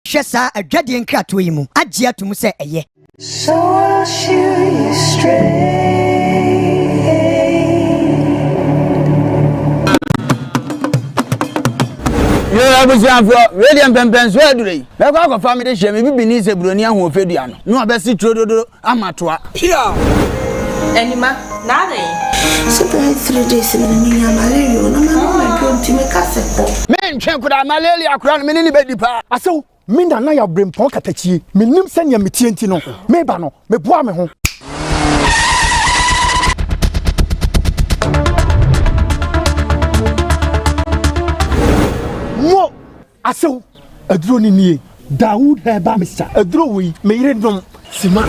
Shesa a Jadian Kratuimu, Ajia to Muse a ye. So I'll shoot you straight. I was young for Radiant Pempens. Where do they? Let go of family share. Maybe beneath a Brunia who fed you. No, best see Trodo Amatua. Here. Anima, nothing. So 3 days in the malaria. No, my God, to make us a men check with our malaria crown many baby pa. I saw Minda Naya bring Ponkatachi, Minim Senya Mitientino, Mebano, Mebuame home. Mo, I saw a drone in ye, Dawood Herbamista, a drawing, made from Sima.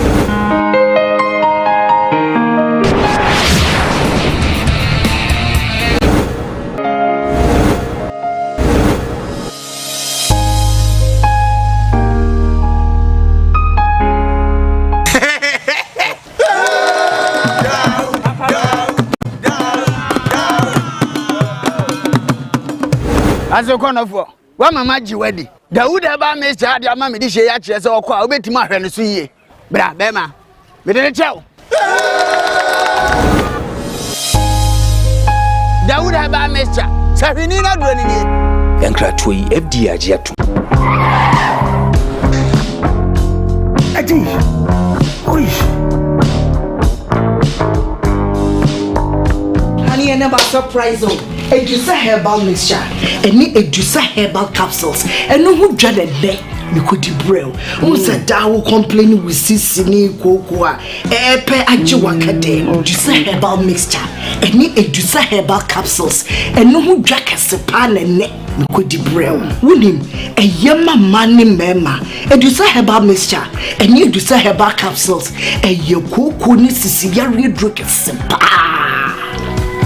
As a corner for one mamma wedding. Dawood about Mr. Adia Mammy this year, actually, so I'll bet to my friend to see ye. Bra, Bema, we didn't tell. Dawood about Mr. Savinina running in. And Kratui FD Ajiatu. Adi, honey, I never surprise you. Edusa herbal mixture, any Edusa herbal capsules, and no who dreaded there. You could debrail. Who said Dawo complaining with Sissini Koowaa, Epe Ajiwakade, Edusa herbal mixture, any Edusa herbal capsules, and no who drank a sepan and neck. You could debrail. William, a yama money mema, Edusa herbal mixture, and you Edusa herbal capsules, and your Koowaa Sissiyari drink a sepa.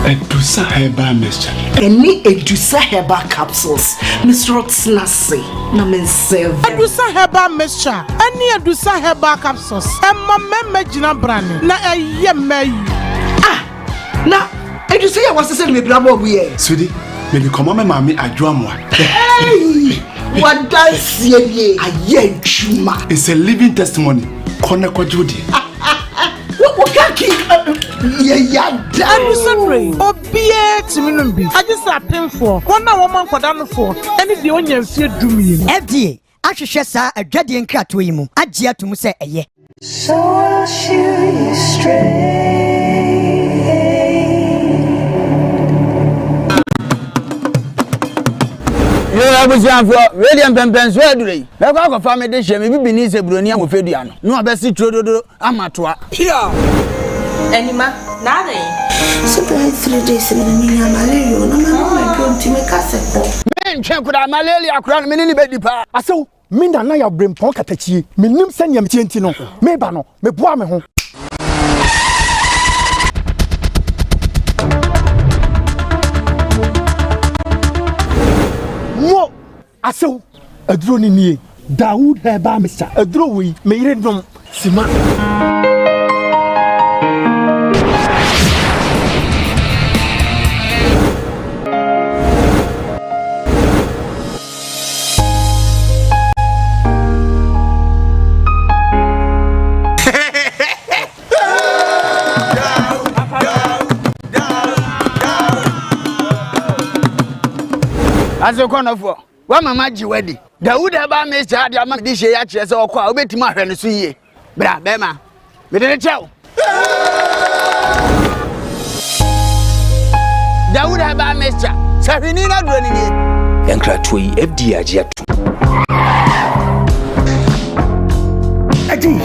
Edusa herbal mixture. Any Edusa herbal capsules. Miss Roxnasi, no men save. Edusa herbal mixture. Any Edusa herbal capsules. Emma Memejina Brani. Na a yeme. Ah, na Edusa was the same with Bravo. Sweetie, maybe come on, mammy, I draw more. Hey, what does ye? A ye chuma. It's a living testimony. Konako Judy. What can keep? Yeah, I'm sorry. Obie to me. I just happened for 1 woman for down for any the onion fear do me. FDA, Ashesa a Jadian Kratuimu, Ajia to Muse a ye. So I'll shoot you straight. I was young for Radiant Pempens. Where do they? Let go of family share. Maybe beneath a Brunia who fed you. No, best see Trodo Amatua. Here. Anima, nothing. So 3 days in the malaria. No, my God, to make us a men check with our malaria crown many baby pa. I saw Minda Naya bring Ponkatachi, Minim Senya Mitientino, Mebano, Mebuame home. Mo, I saw a drone in ye, Dawood Herbamista, a drawing, made from Sima. As a corner for one mamma wedding. Dawood about Mr. Adia Mammy this year, actually, so I'll bet to my friend to see ye. Bra, Bema, we didn't tell. Dawood about Mr. Savinina running in. And Kratui FD Ajiatu. Adi,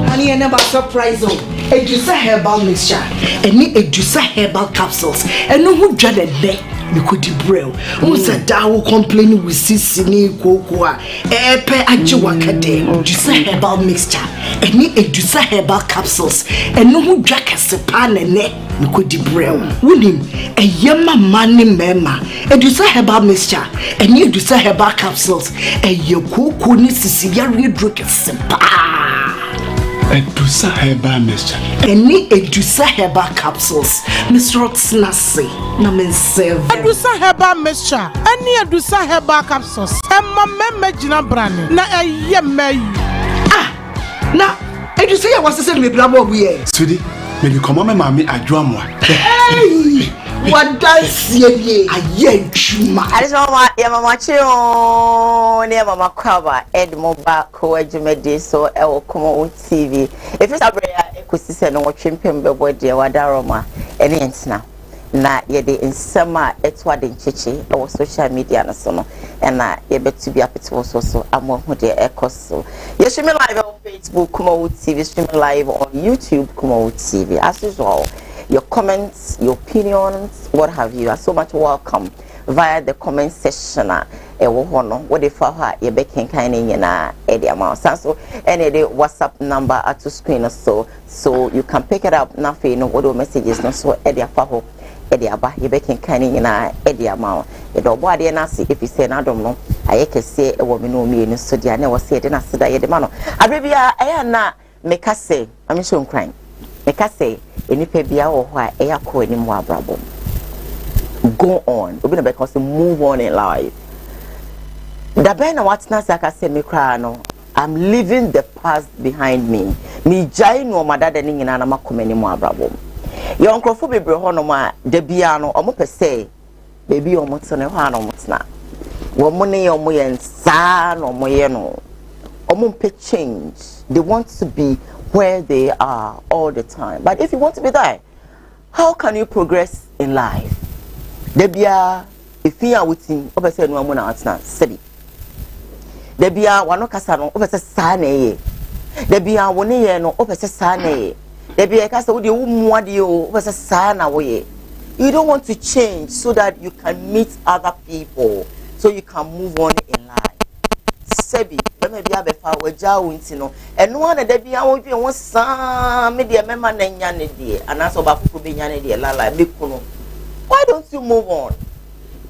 honey, I never surprise you. Edusa herbal mixture, any Edusa herbal capsules, and no who dreaded there. You could debrail. Who said Dawo complaining with Sissini Koowaa, Epe Ajiwakade, Edusa herbal mixture, any Edusa herbal capsules, and no who drank a sepan and neck. You could debrail. William, a yama money mema, Edusa herbal mixture, and you Edusa herbal capsules, and your Koowaa Sissiyari drink a sepa. Edusa herbal mixture. Any Edusa herbal capsules. Mr. Snassi. Namen serve. Edusa herbal mixture. Any Edusa herbal capsules. Emma meme jina brand. Na eye me. Ah. Na Edusa ya wase se me brabo we. Sudi, me di komo me mami adwamwa. Hey. What dance ye? Aye chuma. I just want ya mama chio ne mama Koowaa Edmoba Koowaa so e wo Kumawood TV. If it's abreya ekusise no twempem bebo de wadaroma ene entina na ye de nsema etwa de ncheche e wo social media no so no na ye betu bi apete so amo hu de ekoso. You stream live on Facebook Kumawood TV, stream live on YouTube Kumawood TV. As usual, your comments, your opinions, what have you are so much welcome via the comment section. What if you be kind na edi amount so any the WhatsApp number at to screen so you can pick it up na fe no what messages no so edi afa edi aba you be kind na edi amount e do bo ade na see if you say na dom no aye kese e wo me no mi ni so dia na wo say de na seda ye de ma no abrebia aya na meka say am show crying meka say enipa bia wo ho a e yakọ ani mu abrabo go on obi na because move on in life. The ben what na saka say me cry no I'm leaving the past behind me. Me jai no madada ni nyina na makomani mu abrabo. Ye onkrofo bebre ho no ma da bia no omo pese baby omo tene ho ana omo tena. Wo mo ne omo ye nsa no omo ye no. Omo pe change. They want to be where they are all the time. But if you want to be there, how can you progress in life? Da bia if you are waiting, obese no amu na atena sebi. Da bia wano kasa no obese saa na ye. Da bia woni ye no obese saa na ye. Da bia kasa wo de wo muade o obese saa na wo ye. You don't want to change so that you can meet other people, so you can move on in life. Sebi, be bia be fa waja wo nti no. Eno na da bia wo dwen wo saa me de mema na nya ne de. Anaso ba fufu be nya ne de lala be kuno. Why don't you move on?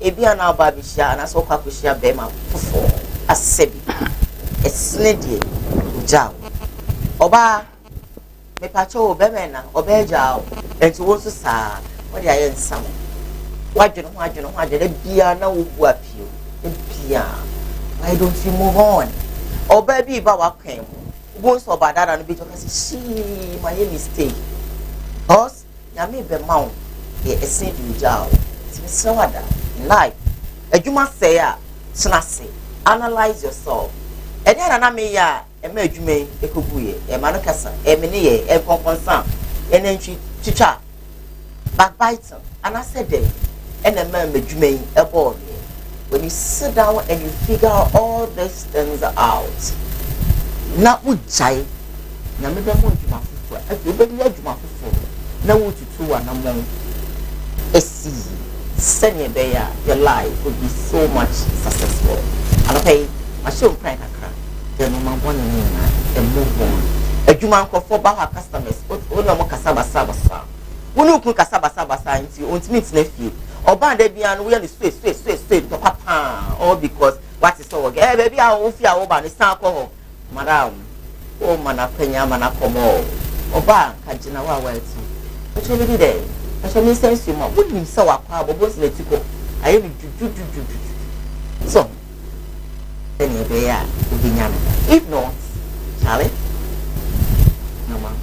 Ebi ana ba bi sha anaso kwa kushia be ma fufu. Asebi esnedie ujao oba me pacho obemena obejao enti wo so saa wo de aye nsam wadweno ho bia na wo bu apio bia. Why don't you move on? Oba bi ba wa kan wo so oba dada no bi to kasi she my mistake us ya me be mawo e esnedie ujao ti me sawada in life adwuma say a tena se. Analyze yourself. And then na me ya e ma adwuma ekobuye e ma no kasa e me ne ye e konkonsan e na ntwi chicha backbiting and I said there and e ma adwuma e ball. When you sit down and you figure all these things out, na ujai na me be mo adwuma fufu e be be adwuma fufu na wo tutu wa na mo esi send be ya your life would be so much successful. And okay, I show prank akra. Then no man one and move on. A juman ko for ba customers. O no mo kasaba saba. Wonu ku kasaba saba nti ontimi na fie. Oba da bia no we are straight to papa. All because what is so okay. Baby a wo fie a wo ba ni san ko ho. Madam. O mana panya mana komo. Oba ka gina wa wa eti. O chebe di dey. I shall miss sense you mo. Wo nim se wa kwa bobo se letiko. Aye bi ju. So if not, Charlie, no man.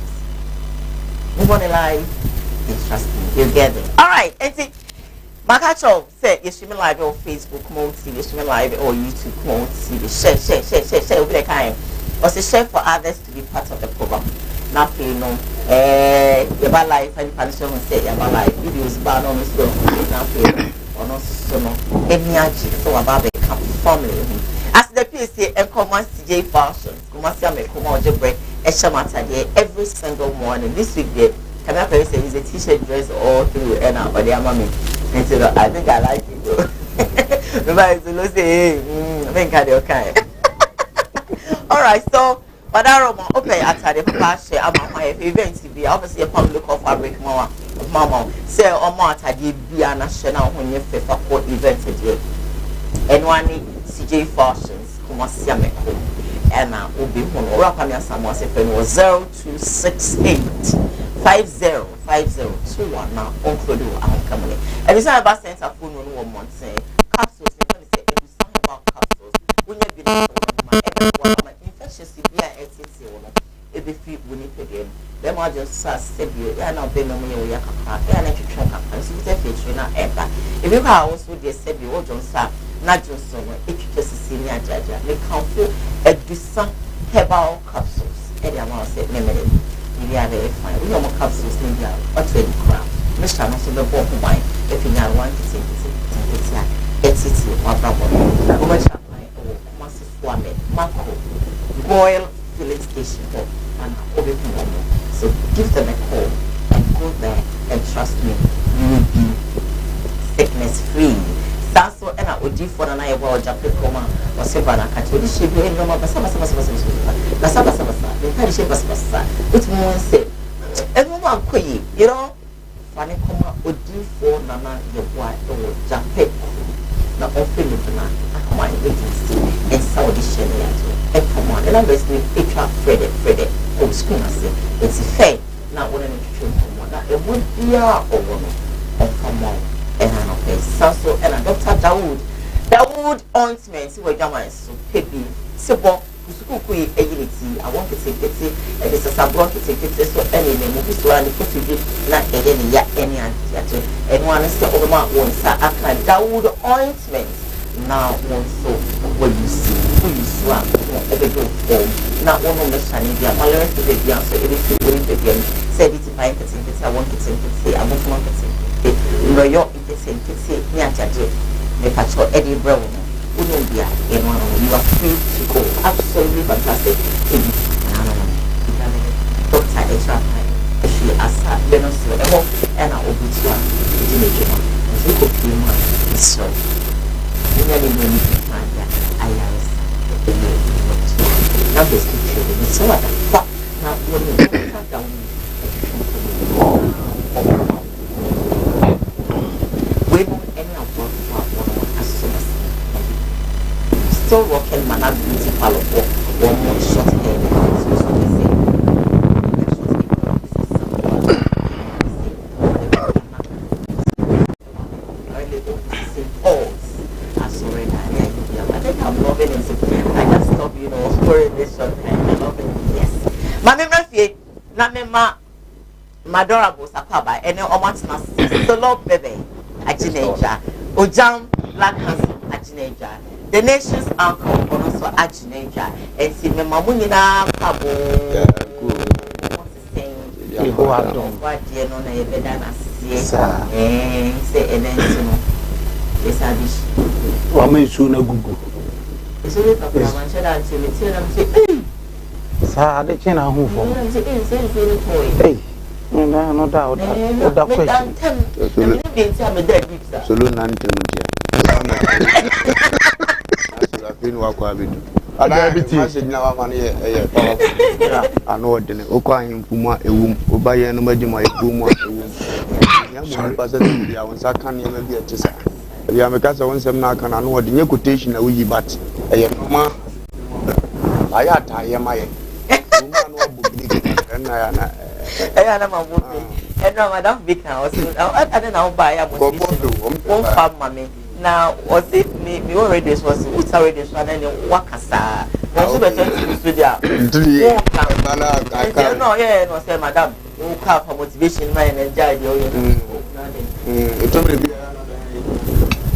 Move on in life, interesting. You get it. Alright, and see, Makacho said you're streaming live on Facebook, Kumawood TV, you're streaming live on YouTube, Kumawood TV. Share over the time. Also share for others to be part of the program. Now, you know, your life and punishment say your life videos, but on the show. Now, or not so no. Any so about the family. As the PSA and command CJ fashion, Kumasia me come out break a shamata day every single morning. This week there, can I say is a t-shirt dress all through and out by the mommy. And so I think I like it though. Remember to say, I think I do okay. Alright, so but I don't okay at the papa share about my event to be obviously a public of fabric more mama. Say or more at the be national when you favor for event today. And one CJ Fashions, Kumasia Meko. and obi hono ora kwa me asamo ase fe no 0268 505021 na onkrodo akamone e be say ba center phone no wo monte capsules they say e do something about capsules when you be ma infectious be a etiti wo no e be fi woni pege dem a just say be ya na be no me wo yakaka ya na twetwe kaka so be fe na eba e be ka also dey say be wo jonsa na just no e twetwe sisi ni ajaja me kan fo e do some herbal capsules e dey am say me we are very fine. We have capsules in there. What's the crap? Mr. Master, the ball of wine. If you are one to take it's or bravo. Over champagne or massive swami, macro, boil filling station, and open. So give them a call and go there and trust me, you will be sickness free. So and I would do for an eye about Japan or Savannah. I told you she be in Roma, Basama, which means say, everyone quay, you know, funny comma would do for Nana, your wife, or Japan. Now, often with the my agency and Saudi Shania. And come on, and I'm basically a trap Freddy, or screen. I say, it's a fair. Now, what an introduction from one, it would be our own, and come on. And I know Sasso and Dr. Dawood ointment. See what Jama is so baby. Simple. Kusuku agility. I want to take it. And it's a sablon to take it. So any name of this one, put it not any anti. And one is the other one, sir. I can Dawood ointment. Now, one so what you see, who you swap, every good form. Not one of the Shani, the Malaria to the young, so everything will be again. Said it by I want to take it. I want to take it. No, you're interested to say, Niaja, make a show Eddie Brown, Unumbia, and one of you are free to go. Absolutely fantastic. Dr. Extra Pine, she asked her, Venezuela, and I will be to her. You could be mine, so. You never know I am. Now, this picture is so what the fuck. Now, when you cut down, still working man at beauty parlor for one more short hair. I think I'm loving it. I can stop, you know, scoring this short hair. I love it. Yes. Mammy Murphy, Namema Madorable Sakaba, and then Omatmas, Solo Bebe, a teenager, Ojam Black Handsome, a teenager. The nation's uncle also a teenager, and see me Mamunina Cabo. What dear no Bedana say, and then yes, I wish. What may soon a Google? It's a little bit of say, Sir, the China who for hey, no doubt. That question. So, Lunan, I've been walking. I now money I know what the Oka Puma, a womb, Obaya, nobody my Puma, a womb. I was a can never be a chesa. We are a casa on some knock and I know what the quotation a wee but a mama. I had I am my. And I am a woman. And now Madame Vick house. I don't know buy a one farm mammy. Now, was it me already was what's already one and Wakasa? Was it no, yeah, no, say, Madame, who come for motivation, man, and Jai.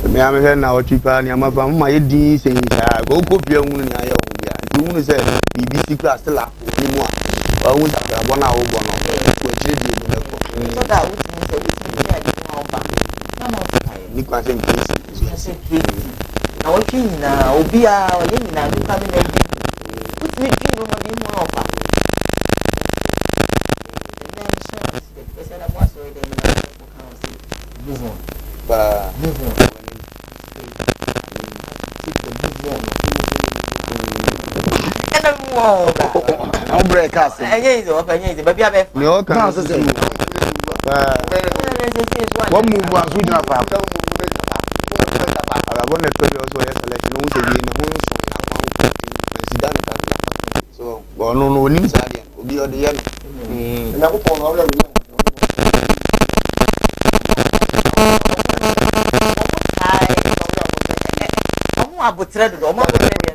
I am here now, cheaper, and I'm a my D saying, go copy your woman. I do say, BBC class still up. I won't have 1 hour, 1 so that would be I want you now, be our living now, coming and put me in one offer. I'll break us. Baby, I have no cars. What move was we not have? I want to tell you also, yes, like no, na ko pon ora wi omo abotre do omo abotre de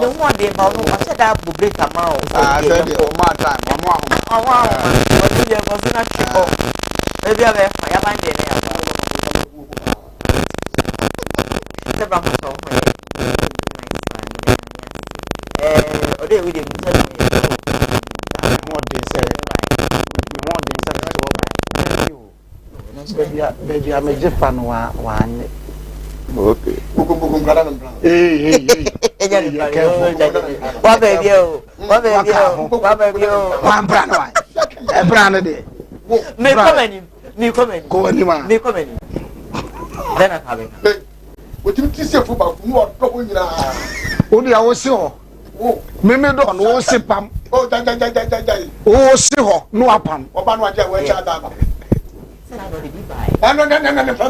no mo de ba no wa da bu break ama o say the o ma time omo o de mo fi na chiko e bia be fa ya ban de ne ya se bra mo so o de we de mo baby I'm a Japan one. Okay. What baby? What baby? What baby? One brand one. A brand day. Me comment. Go anywhere. Me comment. Then I have it. What you see for about what trouble you are? Only I was sure. Oh, Mimi don't know Sipam. Oh, die. Oh, Siho, no upon. Oban wa je we cha da. No.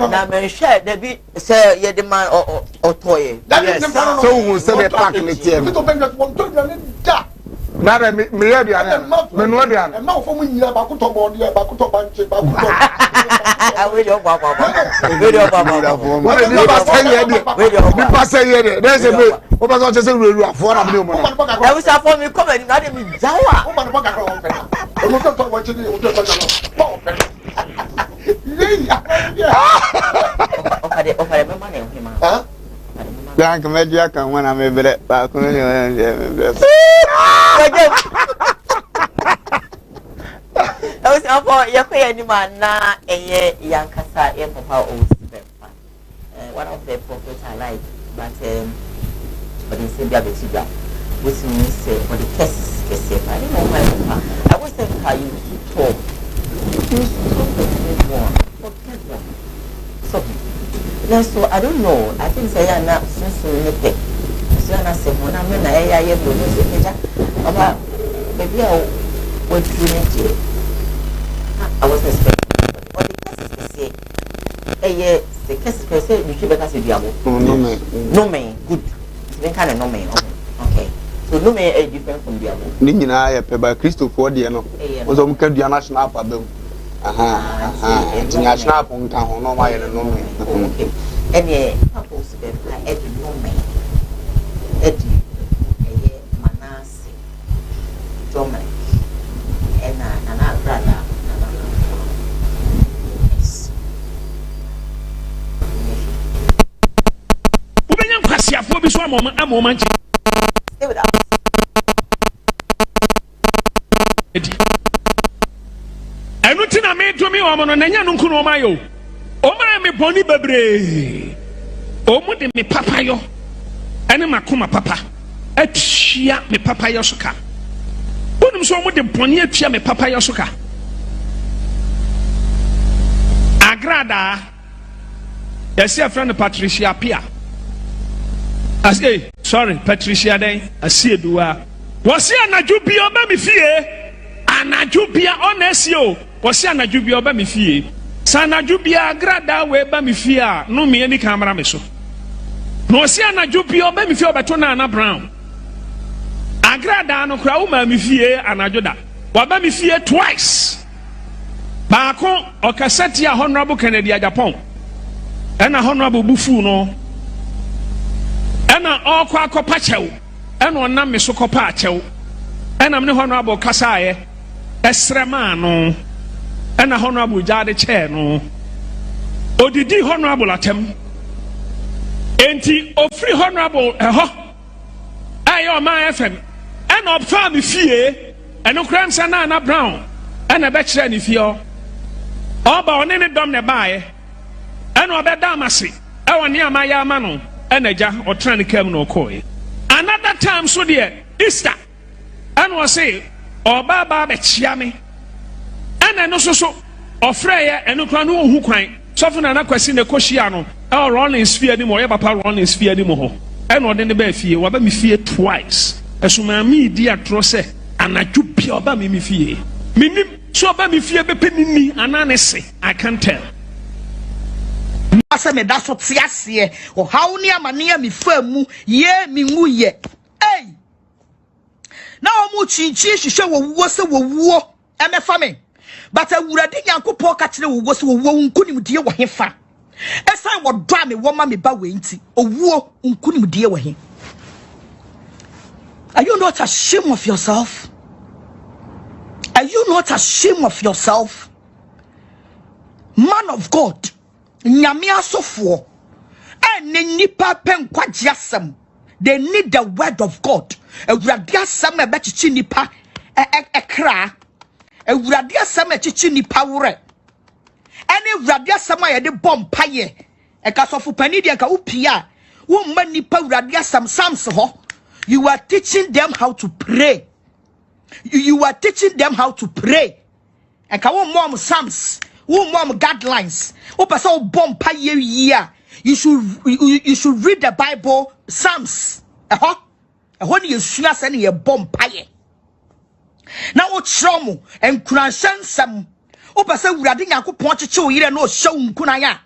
Na me share there be say ye the man or toy. Yes. So who say the pack in the team. Nada me ready and me no ready. E ma fo mu nyira ba ko to bo de ba ko to banche ba ko to. We do baba. What did you say here? We pass here. There's a way. O ba so say we afo na me mo. I wish I for me come and na me jawa. O ma no ba ka o fe. O mo to bo che ni o to to no. Okay, me money on him. Huh? Dan media kan wana me bere ba ko ni I was for your any man na young Kasa and Papa O's. One of the prophets I like, but they say they are which means for the tests, I don't know my papa. I was saying how you talk. So I don't know. I think say I not so anything. So I say when I'm in a maybe I would do I was expecting. But the case say, the case per se, you keep a case no man, good. Then kind of no man. Okay. So no man is different from the other. Nina ya pe ba Christopher de no. Ozo mka dua national problem. International point ho no ma ye no me. Okay. Any purpose be I edu no me. Edu Manase. Dominic. Na brother. Ubenya kwasiafo bi so amoma enu tina me to me o mo no nanya no nku no ma yo o ma me boni bebre o mu de me papa yo ene makoma papa atua me papa yo soka bonum so mo de boni atua me papa yo soka agrada yesi afra no Patricia Pia sorry Patricia dey asieduwa wasi anadwubia ba me fie anadwubia onesio wasi anadwubia ba me fie sanadwubia agrada we ba me fie a no me ani kamera me so no wasi anadwubia ba me fie obeto na Ana Brown agrada no kra wo ma me fie anadwoda wa ba me fie twice baako okasati a Honorable Kennedy Japan ena Honorable Bufu no ena okwa akopa chew ena onam me so kopa chew ena me Honorable Kasaye esrema no ena Honorable Jade Chair no odidi Honorable atem enti ofri Honorable eho ayo ma FM ena opfa me fie eno kransa na Ana Brown ena be kire ni fie oba one ne dom ne baaye ena obeda amase ewo ne amaya ama no enaja otran kam no koy another time so there Easter and was say oba ba be chia me ena no so ofreye eno kra no hu kwan sofo na kwasi ne koshia no e rolling sphere ni mo ye papa rolling sphere ni mo ho ena ode ne ba fie wa ba me fie twice esuma mi di atro se anadwo bia oba me fie minim so oba me fie be penini ananese I can't tell asa me da so tiase o hawo ni amane ya mi famu ye mi ngu ye na omu chinchi hwehwe wo se wo emefa me but awurade Nyankopɔn ka kire wo se wo nkunimdie wo hefa esan wo do ame wo ma me ba we nti owuo nkunimdie wo he. Are you not ashamed of yourself? Are you not ashamed of yourself? Man of God, nyame asofo ene nipa pen kwagye asem. They need the word of God. Awurade asem e bechichi nipa ekra. Awurade asem e chichi nipa wore. Ene awurade asem a ye de bom paye. Eka sofo pani de ka upia. Wo ma nipa awurade asem Psalms ho. You are teaching them how to pray. You are teaching them how to pray. And ka wo mom Psalms, wo mom guidelines. Wo pese wo bom paye year. You should read the Bible, Psalms. Ni yesua se ne ye bom paye. Na wo chromo en kunansem. Wo pese wurade Nyankopɔn cheche wo yire na o hye nkuna ya.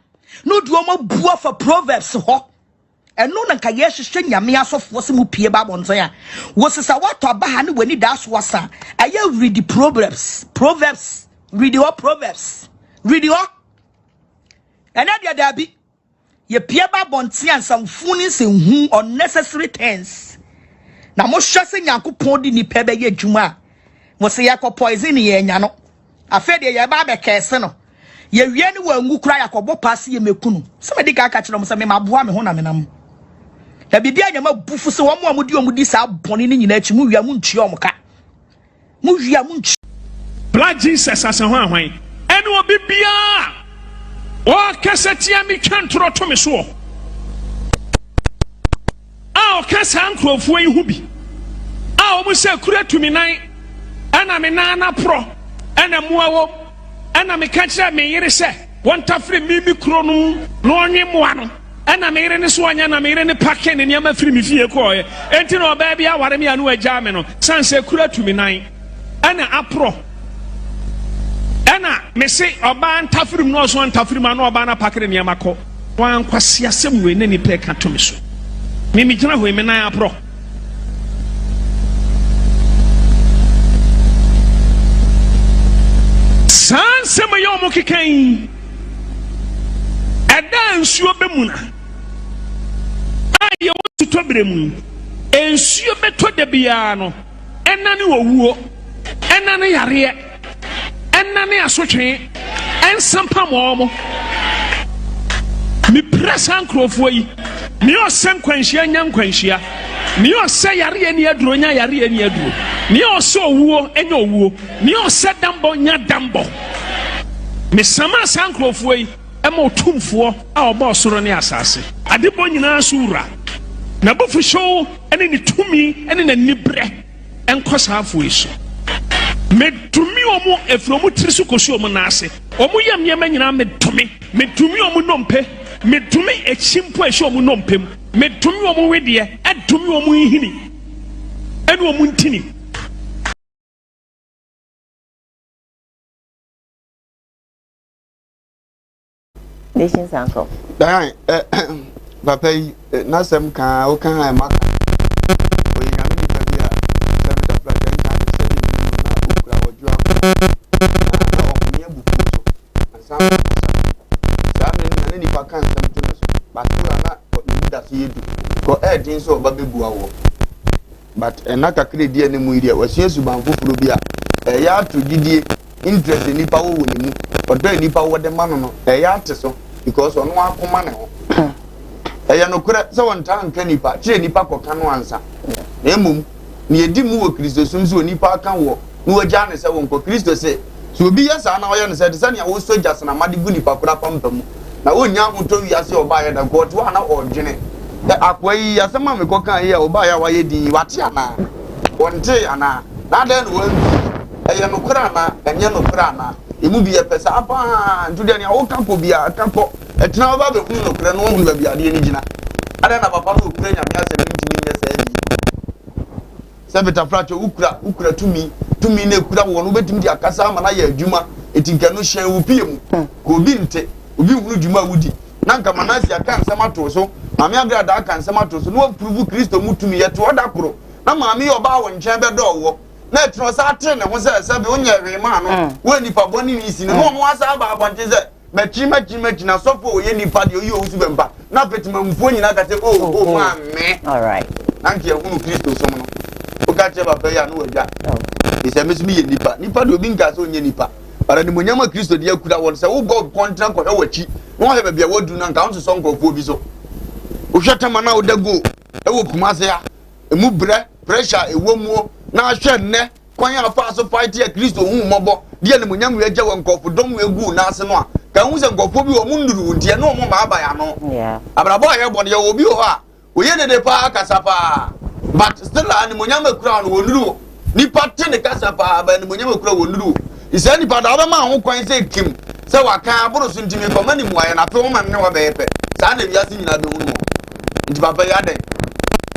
No duo mo buo for Proverbs ho. Eno na nka yehwehwe nyame asofo se mu pie ba bonzo ya. Wo sesa wato abaha ne wani da so wasa. Aye read the Proverbs. Read the Proverbs. Read the ena dia da bi. Ye pie ba bonte ansamfu ni se hu unnecessary things. Na mo hwe se Nyankopɔn di nipa be ye dwuma. Mo se yakɔ poison ye nya no. Afa de ye ba be kese no. Ye wie ni wangu kura yakɔbɔ pass ye mekunu. Se me di ka ka kire mo se me maboa me ho na menam. Da bibia nya ma bufu se wo mo amudi omudi sa boni ni nyina achi mu wia mu ntue omka. Mu wia mu ntue. Blood Jesus as a hwan. Ene obi bia o kasetia mi twantro to me so. O kasa ankrofo yi hu bi. O mu se kura tumi nan ana me nana pro ana muawo ana me ka kira me yire se won tafre mi kro no no onwe moa no ana me yire ne so anya na me yire ne pake ne niam afiri mi fie ko ye enti no ba bia ware me anu agya me no sanse kura tumi nan ana apro ana me se oba ntafiri no so ntafiri ma no oba na pake ne niam akọ wan kwase asem we ne ni pe ka to me so me gina ho me nan apro sanse me yo mo kikan ada nsuo be mu na aye wo to bremu ensuo be to de bia no enane wowuo enane yare enane asotwe ensampa mo mi presa nkrofo yi mi o sem kwanhia nya nkwanhia mi o se yare ni aduro nya yare ni aduro mi o se owuo enya owuo mi o se dambo nya dambo mi sama sankrofo yi ema otumfo a oba osoro ne asase adebo nyina sura na bofu show ene ni tumi ene na nibre enkosaafo iso medumi omo efromu trisu kosi omo na ase omo yam yema nyina medumi omo nompe medumi echimpo ehye omo nompem medumi omo wedie edumi omo hini ene omo ntini Nations uncle. Dai papa na sem kan o kan ha maka. O yin ami ni bia sem ta pra den kan se ni na okura ojo na o mi ebuku so. Asa sa me ni pa kan sem to so. But na ni da so yedu. Ko din so ba bebu awo. But na kakre die ne mu ide wasi esuban foforo bia ya to didie interest ni pa wo ni mu. Odo ni pa wo de ma no ya ate so because ono akoma ne ho. Eya no kure se won tan kan nipa kire nipa koka no ansa na emum ne edi mu wo Kristo sunso nipa kan wo no wagya ne se won ko Kristo se so obi yesa na oyo ne se de na wo soja se na made gu nipa kura pampam na wonya hoto wiase oba ya da god wa na odwene akwai yasema me koka ya oba ya waye di wate ana wonte ana na da no wan eya no kura na enye no kura na emu bi ye pesa apa ntude ne wo kampo bia kampo etina oba be hunu no kura no hunu ba bia de ni gina ada na papa no kura nya me ase ne ntimi nye sa yi sebeta fracho ukura tumi ne kura wo no betimi di akasa ama na ya adwuma etinka no hye wo pie mu ko obi nte obi hunu dwuma wudi na nka manasi aka nsema to so mame agrada aka nsema to so no prove Kristo mutumi ye to oda koro na maame yi oba wo nchen be do wo na etro sa atre ne ho se be onye rema no we nipa boni ni si no no asa ba abonte se machi na sofo oye nipa de oyi osu bempa na petima mfo nyina ka se oh maame all right nanke ehunu Kristo som no o ka che papa ya no wadwa ise mesumi ye nipa de obi nka se onye nipa para ni monyama Kristo de akura won se wo god contract ko wachi no he bia wadu na nka won so nkofo bi so o hwetama na o dago e wo kumase ya emu bre pressure ewomuo na ahwe nne kwan ya fa so fight ya Kristo hu mobo de ni monyam we agya won nkofo dom egu na ase no a ka hu se nkofo bi o mu nduru ntie no mo ma aba ya no abrabo ya bo de obi ho a oye de pa kasapa but still ani monyam akura no wonuru nipa te ne kasapa ba ni monyam akura wonuru isa nipa da ba ma ho kwan se kim se waka aboro so ntimi ko mani muaye na pe wo man ne wa be yepe sa na wiase nyina be hu no nti papa ya den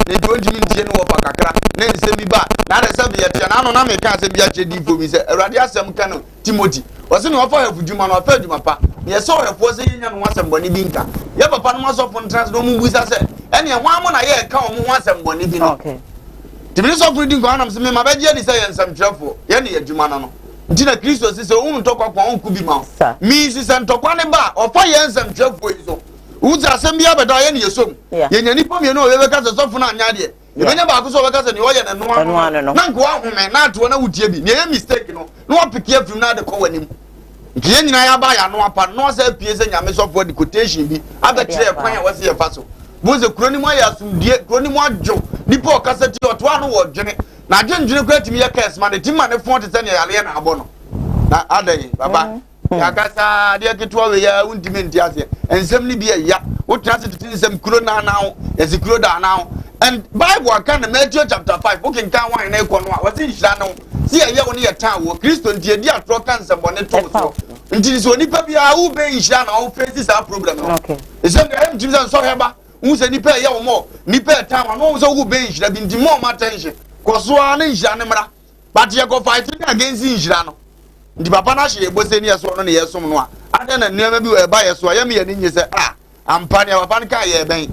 ne do ntimi ntie no wo pa kakra ne nse bi ba na de se bi ye te na no na me ka se bi a che di fo mi se awurade asem ka no Timothy o se no wa fa afuduma no fa aduma pa ye se o hefo se yenya no asem boni bi nka ye papa no maso fon trans no mu buisa se ene ho amo na ye ka o mu asem boni bi no okay tibiri so fudi nko anam se me ma ba je di se ye nsem trefo ye ne aduma no ntina Kristo se unu ntokwa kwa onku bi ma mi si se ntokwa ne ba ofa ye nsem trefo izo uza asem bia beda ye ne yesom ye nya nipa me no ye be ka se sofo na anya de ye benya ba ko so be ka se ne oye ne no ano na nko ahome na ato na wutie bi ne ye mistake no no opiki afim na de ko wanim nkiye nyina ya ba ya no apa no se pie se nyame sofo de quotation bi abetre kwan ya wase ye fa so boze kroni mo ya sumdie kroni mo adwo nipa o kaseti oto anu wo dwene na adwenjene ko atimi ye kes ma ne timma ne fon te se ne yale na abo no na adai baba ya kasa de ketuwa we ya untimi ntiase ensem ni bi ya wotrase tete nsem kuro na na ho yesi kuro da na ho and Bible aka na Matthew chapter 5 booking kan wan na iko no a wasi nhira no si ye wo ne ye tan wo Kristo ntie di atro kan nsem bone to so nti so nipa bia wo be nhira na wo face sa problem no okay nsem ga em timza so heba unse nipa ye wo mo nipa tan wa no so wo be nhira bi nti mo ma tension koso a ne nhira ne mra but ye go fighting against nhira no ndi papa na hye ebo se ne yeso no ne yesom no a ade na nneema bi we ba yeso ya me ye ne nyi se ampani a papa nka ye ben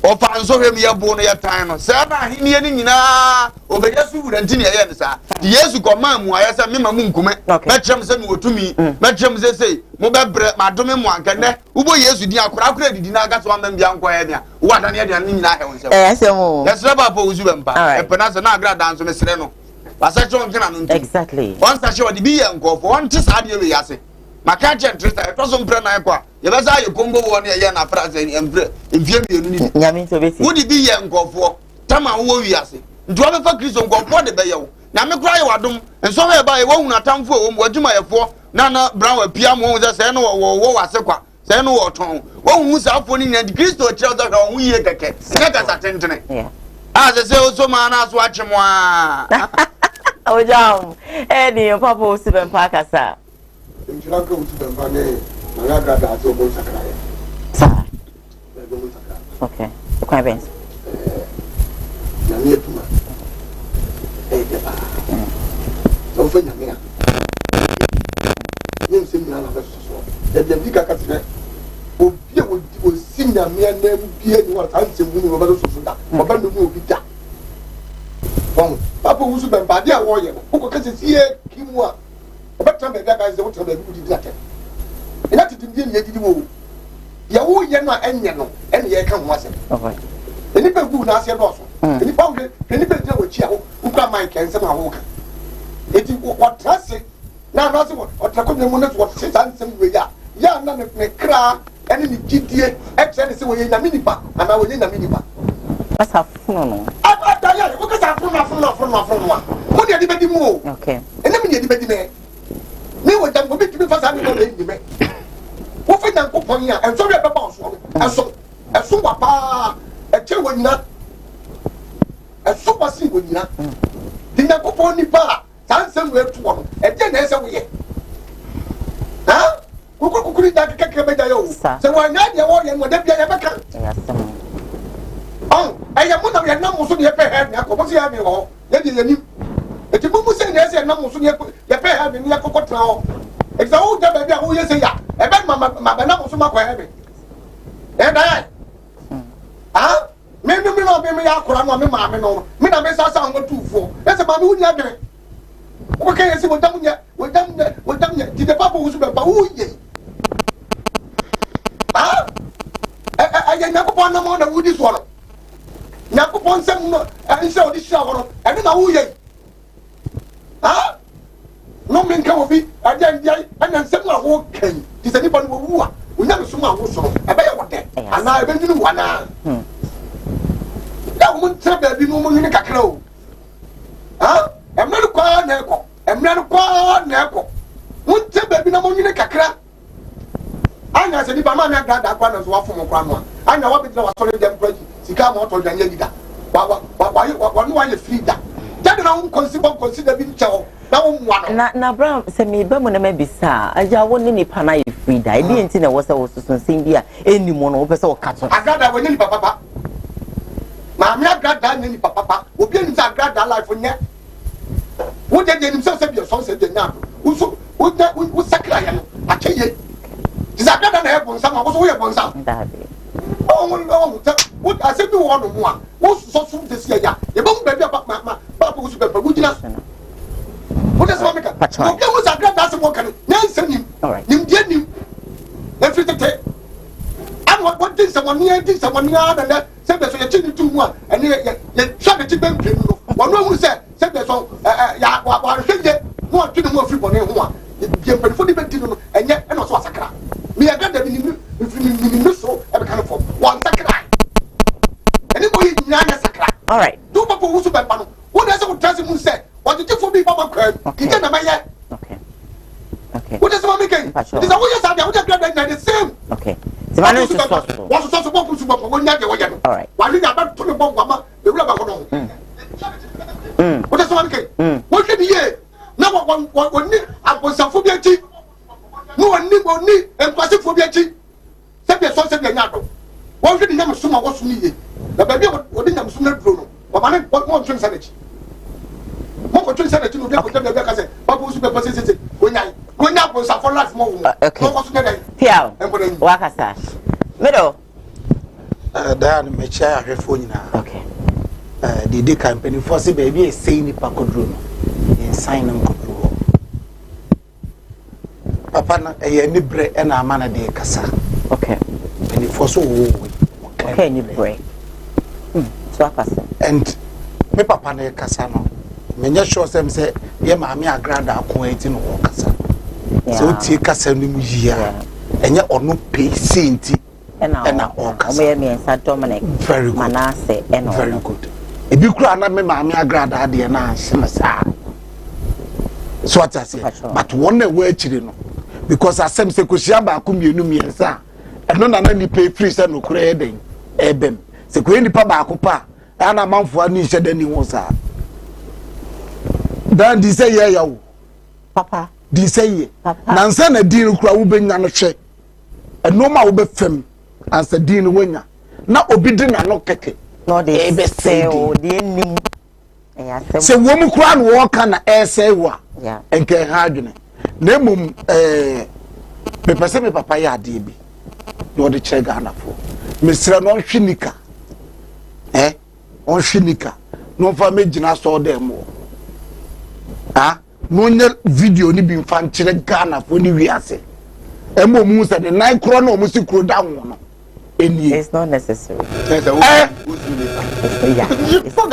o fa nso hwem ye bo no ye tan no se na hini ye ni nyina obeyesu wura ntini ye ne sa di Yesu ko ma mu aye se me ma mu nkume me chem se me wotumi me chem se sei mo be bre ma dome mu anka ne ubo Yesu di akura didi na aga so ma bia nko ye bia wo da ne ye dia ni nyina he won se se mo ye se ba po uzu be mpa e pena se na agra dan so me sere no basa chon kena no ntu exactly once a show di bi ye nkofo on ti sa de we yase maka jentrista e to so mpre na kwa ye be sa ye kongo wo ne ye na France empre enfie mienu ni nyame to beti wo di bi ye nkofo tama wo wi yase ntu wa be fa Kristo nkofo de be ye wo nyame kura ye wadom enso we ba ye wo hunu atamfo wo wadwuma ye fo na brown wa pia mo wo se no wo wase kwa se no wo ton wo hunu sa afo ni nya di Kristo che da ka wo ye keke se ka sa tentene se o so ma na so ache mo a Ojam, ni papa usi bempa kasa. Njira ko usi bempa ne na ga da so mo sakra ye. Sa. Okay. Kwa ben. Na ni etuma. De ba. So fe nyame a. Nim se mi na ba so. De bi ka ka tire. O bi o si nyame na bi ni wa tan se mu ni ba so so da. O ba no bi da. Papa wusu bemba dia wo ye no ko kase sie kimwa obatra be ga se wotra be bi di ate ina titimdi ni yedi wo ya wo ye no enye no ene ye ka ho ase eni be gu na ase do so eni pa wo eni be dia wo chi a wo kura man kense ma wo ka eti wo trase na na se wo otra ko mu na wo se san sem we ya na ne kra ene ni gidie e tse ne se wo ye na minipa ana wo ye na minipa asa funo no ada ya wo ka sa funo ko de di mu o okay ene mi de di me ni wo jam ko bi tu fa sa ni ko le ni me wo fe nan ko pon ya en so re be ba so eso wa pa e che wo nyina e so pa si wo nyina di na ko pon ni pa san sem we tu wo e de na se wo ye ha ko ni da ka be da yo se wo nya de wo ye mo de bia ye be kan aya mo na ye na mo so de pe he na ko mo si ya mi ho ye di ni e ti bu se ne se na mo so ye pe he mi ni ya kokko tra ho e za wo de ba bia wo ye se ya e be ma na mo so ma ko he mi e da ya ah me ya akora no me ma me no me na na me sa ngo tufo ese ma me unya dere wo ka yesi wo dam nya ti de papa wo su be ba wo ye ah aya nyakopon na mo na wudi so no nyakopon sem no ense odi sha wo no ene na wo ye ah no men ka obi aja ndiai anya nsem na wo kan ti se ni ba no wo a unya me suma wo so ebe ye wo de ana ebe ndinu wana da wo ntra ba bi no mo ni kakra o ah emre kwa na eko wo ntra ba bi na mo ni kakra anya se ni ba ma na da kwa na so wa fomo kwa no anya wa bi na wa sori dem praji sika mo to dwanye gida wa no wa ye free da jadi na un consider bi nchawo na wo mwa no na bra se me ba mo na mabisa aja wo ni nipa na ye free da e di enti na wo se wo susun sin bia eni mo no wo pese wo kato agrada wo ni papa ma mi agrada ni papa obi eni sa agrada life nya wo de ni se bi so se de nya wo sakra ya no akeye dis agrada na e bon sa ma wo so wo ye bon sa wo asebi wo no mo a wo so de se ya e ba mo ba bia ma papa wo su be wo gina what is Mamika? Okay, who's a grand that's walking? Nancy, nim dear nim. Every day. And what did someone near did someone near and said there's a chin to one and you try to bank. One who said there's all ya one to the more free one. You can put it and yet and also a sacra. Me, I got the minimum so every kind of one sacra. Anybody, Nana sacra. All right. Two people who super panel. What does it tell him say? What did you for me, Papa Crab? Okay. Okay. What is what making? This is what you said. What you the same. Okay. The man is what's so supposed to be when you all right. Why did you about to the bomb? The rubber. What is what making? What can be here? Now, one need I was a phobia cheap. No one need and passive phobia cheap. Send your son, send your nato. One can never assume I was needed. The baby would not assume that Bruno. But I want more translation. Mo tun say na tinu dey ko dey ka say papa usu be person say gonya go sa for life mo wo ko su dey piao wakasa medo da na me chia ahwefo nyina okay the company for say baby e say ni pa kodro no in sign na kodro papa na e ni bre e na ama na dey kasa okay and for so wo okay ni bre so wakasa and me papa na kasa no menye sure say ye maami agrada akon enti no kasa so tie kasa no mu yia enye ono pe senti ena o kasa o me ensa Dominic very good manase ena very good ebi kura na me maami agrada ade na semasa so what I say but one we chiri no because asem se kosia ba ko mienu miensa eno na ni pay free se no kura eden ebem se ko ni pa ba ko pa ana manfo ani hye dani wo sa dan di say ya wo papa di say ye nansa na din kura wo benya no hwe enoma wo be fem ansa din wonya na obi di na no keke no de say o de nim se wo mu kura no wo kana say wa enke ha adwene na mum me pese me papa ya ade bi no de che Ghana fo mesra no hwinika on hwinika no fa me gina so dem wo no nye video ni bi mfa kire Ghana fo ni wiase emo mu se de nine kro na omusi kro da wo no eni it's not necessary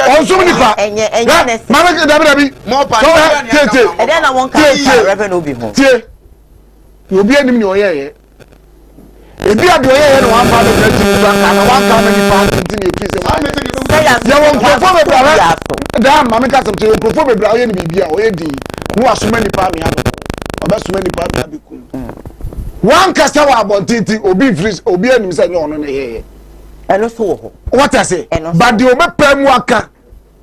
also ni fa enye mama dabi mo pa e dey na won ka revenue bi ho tie obi anim ni oyeye ebi ade oyeye no wan fa do na ti ba ka na wan ka many pa ti ni efi se ya won ko be bra da mama ka sem ti ko be bra oyeye ni bibia oye di no asoma ni pa mi ha oba soma ni pa mi ha bi ku wan ka sa wa abontiti obi freeze obi anim se nye ono na yeye eno so ho what I say but the obe pam aka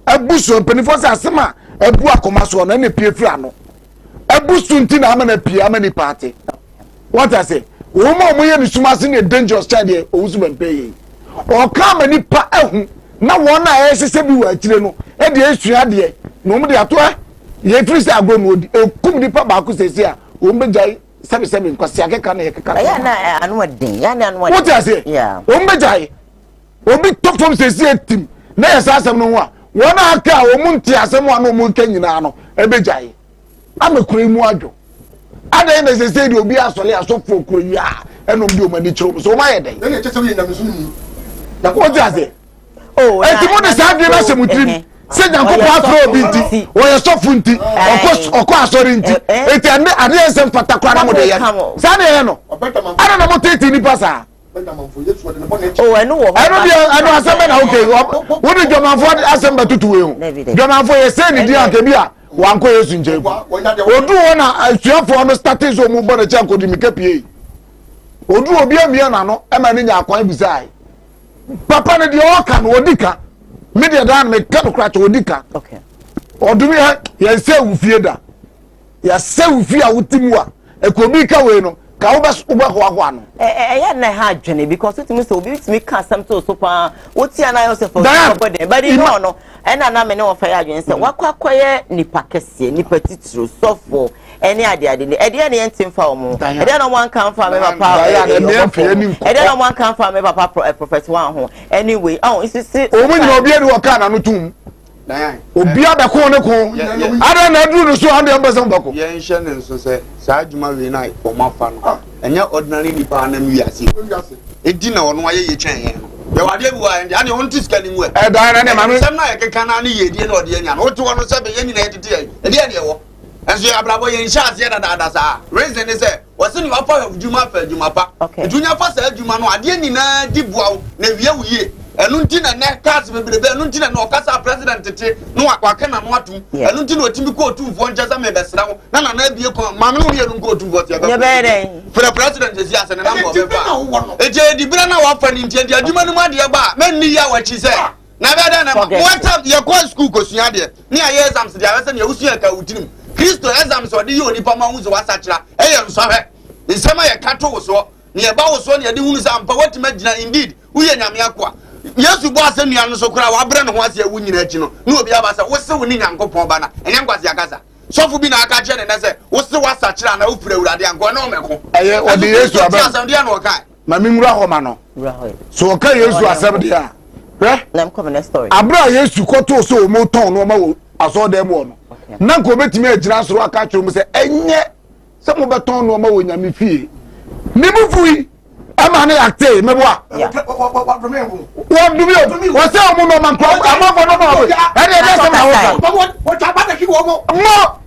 abuso penifo se asema abu akoma so na pie firi ano abuso nti na ama na pie ama ni party what I say woman mo ye ni suma se ni dangerous child e owusu bempeye o ka ma ni pa ehu na won na esese bi wa kire no e de esua de no mo de ato ye free se agro no kum ni pa ba ku sesi a o mbejai sebe nkwasi akeka na yekeka ya na anu adin ya na anu adin what I say yeah o mbejai obi top from sesi etim na yesa asem no ho a wona aka o munti asem anu mu nka nyina no ebejaye amekure mu adwo ada na sese de obi asole asofo kuro yi a enom bi o mani chiro so ma yede na che se wi na mesu ni na ko jaze eti mo de sa de na se mutrim se nyankopo afro obi nti wo ye sofo nti okọ asori nti eti ade ensem patakura na mo de ye sa na ye no ada na mo teti ni pasa enu wo anu asem na okay wo de jomanfo asem batutu we ho jomanfo ye se ni di akebi a wanko Yesu nje odu wona asuafo no starting so mu bone che akodi mikapie odu obi amia na no e ma ni nya akwan bisai papa ne de o ka no odika media dan me ka no kracha odika okay odu mi ha ye se ufie da ya se ufie a wutimu a ekobi ka we no ka wo ba ho ano ya na ha adwene because utimi so obi utimi ka sam to so pa woti ana yo se for body but no ena na me ne wo fa ya adwene se wakwakoye nipa kese nipa titiro sofo eni ade ne ene yentim fa omo ede na wan kan fa me papa ede na wan kan fa me papa professor wan ho anyway isi omo nyina obi eni wo ka na no tum obi abeko ne ko ada na duru no so ande ambasam bako ye nhye ne nso se sa adwuma we na o mafa no enya ordinary nipa na mi ase edi na ono aye ye twen ye no ye wade bi wa ande ane on tiska ni mu e da na ne ma sem na ye keka na ne ye die na ode anya no otu ono se be ye nyina yedide ye ede ane ye wo enso abrabo ye nhye ase da da sa reason is say wase ni wafa adwuma fa adwuma pa edunya fa sa adwuma no ade nyina di buawo na wie wuye enu nti na ne cars bebrebe enu nti na no kasa president tete no akwaka na no atum enu nti na otimi ko otumfo nchasa me besra wo na na bie ko ma me no ye no ko otumfo te ya be for president esi ase ne na mo be ba eje di bra na wa fa ni nti adwuma no ma de ba men ni ya wachi se na be da na what ye ko school ko sua de ni aye exams de ase na usua ka utinim Kristo exams odi ye onipa ma huzo wasachira eye nsɔhwe nsema ye kato wo so ne ye ba wo so ne ye de hunu sampa watima gina indeed uye nyame akwa Yesu bo ase nua no so kura wa bre no ho ase awu nyina achi no na obi abasa wo se wo ni nyankopon ba na enye nkwase akasa sofu bi na aka che ne na se wo se wasa kira na ufura urade anko na o meko eye odi Yesu aba asem dia na o kai ma mi nwura ho ma no so ka Yesu asem dia na mko na story abra Yesu ko to so mo ton no ma wo aso dem wo no na ko betimi agira soro aka kiro mo se enye se mo beton no ma wo nyame fie ni mu fui ama na yakte meboa what do you what say omo no man ko amafo no ma e dey dey say what about the kiwo mo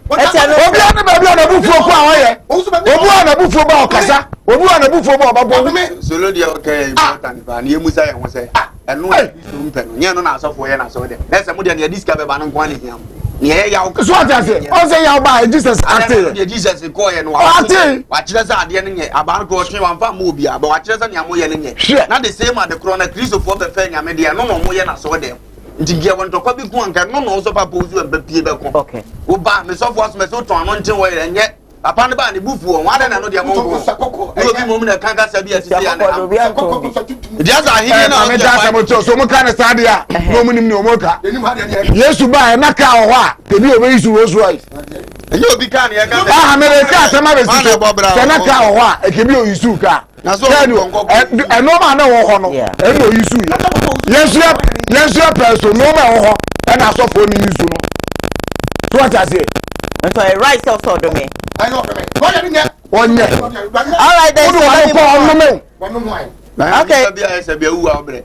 obi ana ba bi ana bufuo ko awoye obu ana bufuo ba okasa obu ana bufuo ba obabo solo dia okay important ba na yemusa ye ho say enu so mpe no nye no na asofo ye na so de na se mo dia na diska be ba no kwa ne hiam ye ya so atase o say ya ba Jesus active Jesus ko ye no wa kire sa ade ne nye aban ko twe wan fa mo obi aba wa kire sa ne amo ye ne nye na the same at the corner Kristo for be fa nyame de no no mo ye na so de ntingia won to kwa bi ku anka no no so papa ozu e be pie be ko okay wo ba me so for so me so ton no ntin wo ye nye papa ne ba ne bufu wo wa da na no de mo ko no bi mo mu na kanka sa bi asisi ya na dia za hiye na me da sa mo so mo kan sa dia no mu nim ni o mo ka Yesu ba na ka ho a ebi o be yisu Rolls Royce enye obi kan ye kan ah me le ka sama be si se na ka ho a ekebi o yisu ka na so no ma na wo ho no e no yisu Yesu ya person no ma wo ho e na so fo ni yisu no so what I say so I right self so do me I know me onye all right then okay bia ese bia wu abre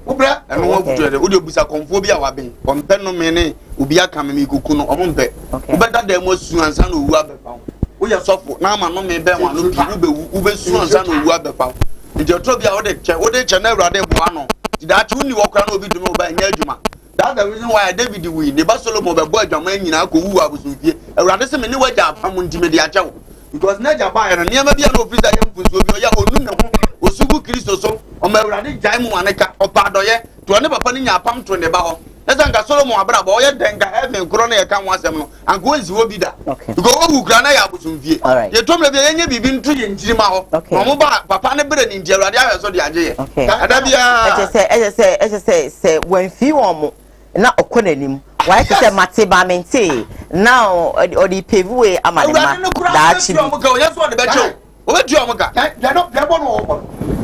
eno wo butu de wo de busa konfo bia wa ben ompe no me ne obi aka me kuku no ompe obeda da mo su ansa no wu abefa wo ye sofo na ama no me be wa no bi wo be su ansa no wu abefa nti otro bia wo de che na urade bo ano ti da chi uni wo kra na obi dum oba nya adwuma that's the reason why David we ne ba Solomon be bo adwuma nyina ko wu abusufie urade se me ne waja afam ntime de achawo because na ja ba ya no niam bia na ofisa ye mfuso bi o ya onu ne ho osugu Kristo so o ma urade jai mu aneka opadoye to ne papa ni nya apam to ne ba ho esa nka Solomon abra ba o ye denga heaven kro na ye kan wasem no anka onzi wo bi da because o wu kra na ya abusumfie ye tom le bia ye nya bibi ntu ye njirima ho no mo ba papa ne bere ni ndi urade awe so de aje ye ada bia say when fi wo na okonanim why say mate ba mente now odi pevuwe amadema da chi bi yeso de be che o be tu omuka ya no ya bo no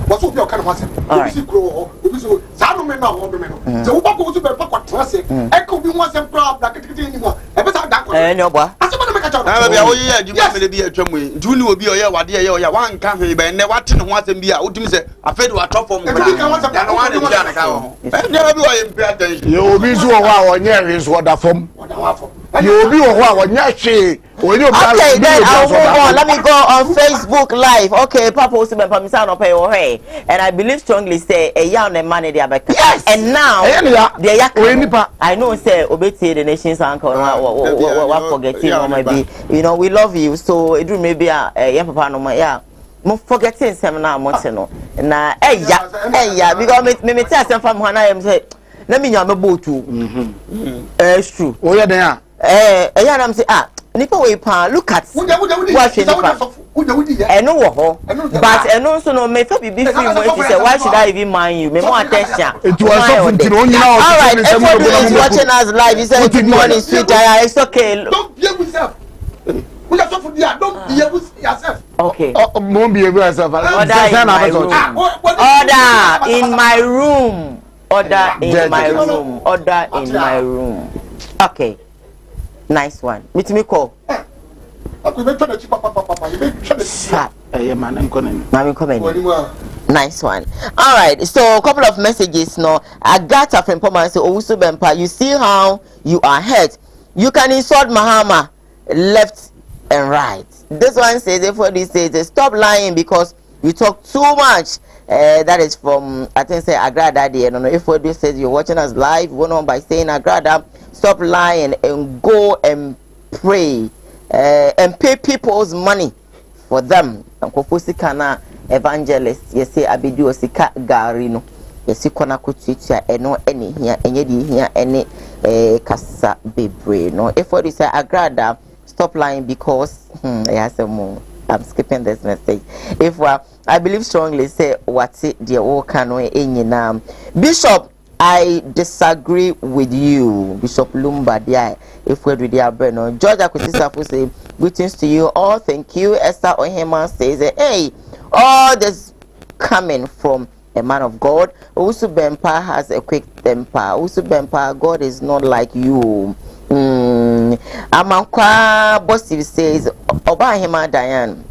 wo so bi o kan ho asem obi si kro obi so sa no me me no hold me no so wo ba ko so be pa kwatra se e ko bi mo sem pra da kiti ni mo e be sa da ko no boy asema no me ka chawo na bia wo ye adwuma me bia atwam yi ntu ni obi oye wade ye oya wan ka hwe be ne wate ne ho asem bia wotimi se afedu atofo mo bra ya no wan bia na ka ho e bia bi oye mpia attention ye obi so ho a onye hwe so da fom ye obi ho a onye hwe okay, then I'll move on. Let me go on Facebook Live. Okay, Papa also been permission of pay or hey, and I believe strongly say a young money they are back. Yes, and now they are. I know say obey the nation's uncle. What forgetting or maybe we love you. So it will maybe a young papa no yeah. Mo forgetting seminar monteno. Na yeah because me tell some from when I am say let me nyame botu. It's true. Oh yeah there. Yeah I'm say nipa we pa look at what I know ho but I know so no me fa bibi free mo say why should I even mind you me more attention it was something on you now all right everybody is watching us live you say good morning sweet it's okay don't be yourself we are so for there don't be yourself okay won't be yourself order in my room order in my room okay. Nice one. Meet me call. Nice one. All right. So a couple of messages. No, Agatha from Poma say, "Owusu Bempa, you see how you are hurt. You can insult Mahama left and right." This one says, "Therefore, this says stop lying because you talk too much." That is from I think say Agrada. I don't know if what this says you're watching us live. Go on by saying Agrada. Stop lying and go and pray and pay people's money for them. Kana evangelist, yes, say Abidu Sika Garino, yes, Kona Kuchicha, and no any here, and yet here any Casa Bebre. No, if what you say Agrada, stop lying because yes, I'm skipping this message. If I believe strongly say what's it, dear old canoe in Bishop. I disagree with you, Bishop Lumba. There, if we're with the Breno, Georgia Kusisafu say greetings to you all. Thank you. Esther Ohema says, hey, all this coming from a man of God. Usu Bempa has a quick temper. Usu Bempa, God is not like you. Amankwa Bossy says, Obahema Diane,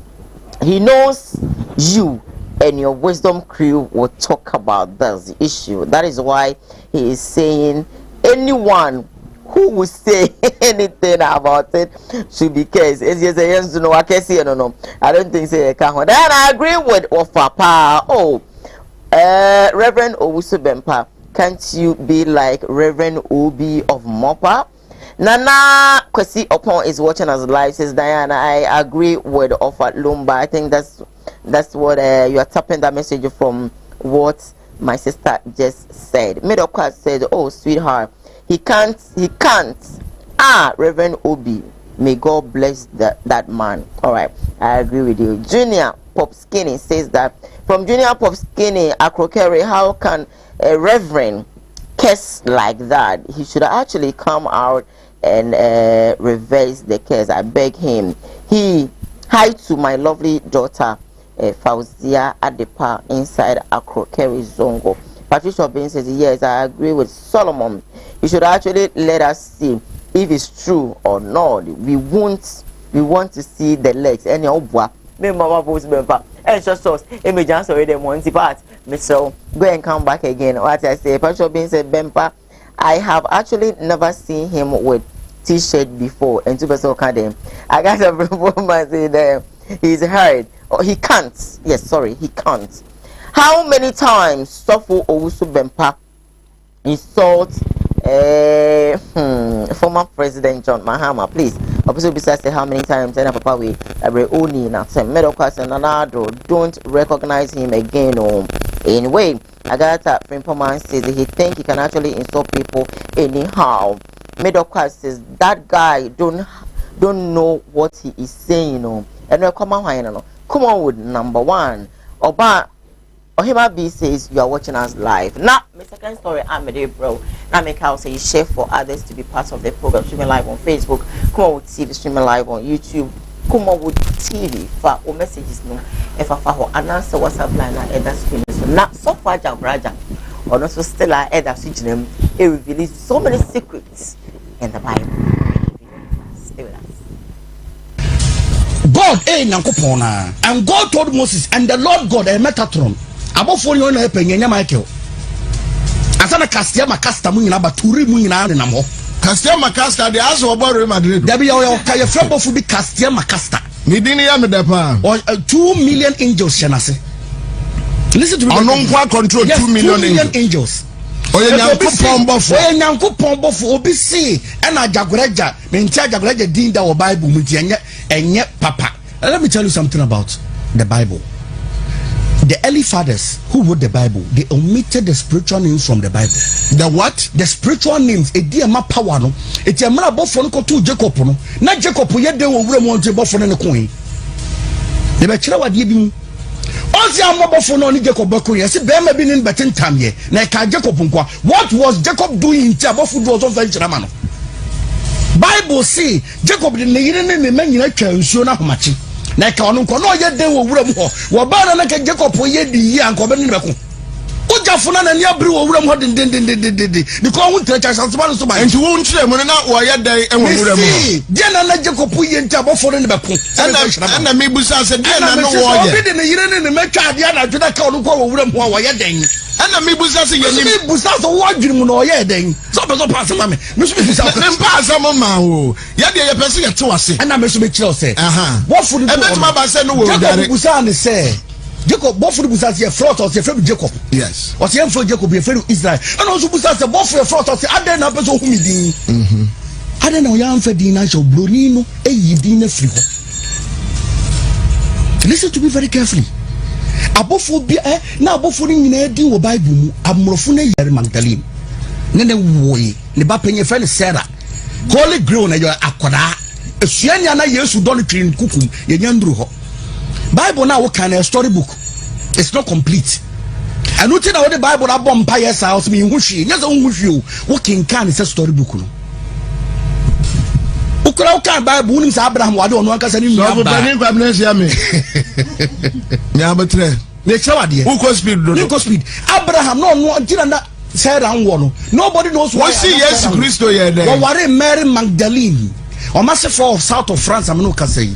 he knows you. And your wisdom crew will talk about this issue. That is why he is saying anyone who will say anything about it should be case. I don't think say can. Then I agree with Ofapa. Reverend Owusu Bempa, can't you be like Reverend Obi of Mopa? Nana Kwesi Opon is watching us live. Says Diana, I agree with Ofa Lumba. I think that's what you are tapping that message from what my sister just said. Middle class said, oh sweetheart, he can't. Reverend Obi, may God bless that man. All right, I agree with you. Junior Pop Skinny says that from Junior Pop Skinny Akrokere, how can a reverend curse like that? He should actually come out and reverse the case. I beg him. Hi to my lovely daughter Fauzia Adepa inside Akrokere Zongo. Patricia Ben says yes, I agree with Solomon. You should actually let us see if it's true or not. We want to see the legs. Any obwa me mama boss bempa and so emergency already monty part. So go and come back again. What I say, Patricia Ben said Bempa, I have actually never seen him with t-shirt before and to be so kind. I got a woman say that he's hurt. Oh, he can't. Yes, sorry, he can't. How many times Sofo Owusu Bempa insult former President John Mahama? Please, obviously, besides say how many times and Papa we only now some middle class and another don't recognize him again. Anyway, I got that friend Poma says he think he can actually insult people anyhow. Middle class says that guy don't know what he is saying. And we come on, Kumawood #1. Oba Ohima B says you are watching us live. Now, my second story, I'm a day bro. Now, make I'll say share for others to be part of the program. Streaming live on Facebook, Kumawood TV, streaming live on YouTube, Kumawood TV. For all messages, no. If I follow, and answer WhatsApp line at that screen. So now, so far, Jabraja. or also still are either switching them, it reveals so many secrets in the Bible. Stay with us. God, Nankopona, and God told Moses, and the Lord God, Metatron, above 4 years, Penya Michael. Asana Castia Macasta Munina, but Turi Munina and Amo. Castia Macasta, the Azo about Madrid. There be your Kayafrabo for the Castia Macasta. Midinia Medapa, or 2 million angels, Shanase. Listen to me. On control 2 million angels. Yanko Pombo for OBC and a Jagureja, Mentia Jagureja Dinda or Bible, and yet Papa. Let me tell you something about the Bible. The early fathers who wrote the Bible, they omitted the spiritual names from the Bible. The what? The spiritual names. A dear ma power no. It's a man above for to Jacob no. Not Jacob yet they will want to buff on the coin. The bachelor what you be. Also, I'm about for no Jacob Baku. Yes, Bema been in Batin Tamye. Naka Jacob Punkwa. What was Jacob doing in Jabba food was on Venturamano? Bible say Jacob didn't need men in a church, so not much. Naka on Kono yet they will room. Wabana Naka Jacob yet the year and Coben Baku. Ujafuna and Yabru room hot in the Common Church as well. And you won't say when not why yet they and we Jana Jacob Puyen Jabba for the Baku. And the Mibusa said, I know why in the Mecha Diana to that Kono room while you're dang. And the Mibusa Busa watching no yet dang. So pass a mammy. Pass a mamma. Yet they are passing to us. And I'm Mr. Mitchell say, what for the Mama said no word. Busan say. Jacob, both of the Busas here, fraught us, your friend Jacob. Yes. Was here for Jacob, your friend Israel. And also Busas, both for your fraught us, I don't know, who me ding. I don't know, young Ferdinand, so Brunino, a Yidina Frigo. Listen to me very carefully. Above for be now, both for in a deal Bible, Amrofune Magdalene. Nene Woy, the Bapping your friend Sarah. Holy grown at your Aquada. A Sienna, yes, who don't clean cuckoo, your young Druho. Bible now can a storybook. It's not complete. And you tell the Bible about Bompire's house me whoshi. Yes, you working can is a storybook. Ukra Bible is Abraham Wado no can say speed. Abraham no said nobody knows why. Yes, Christo Mary Magdalene or Master for south of France. I'm no can say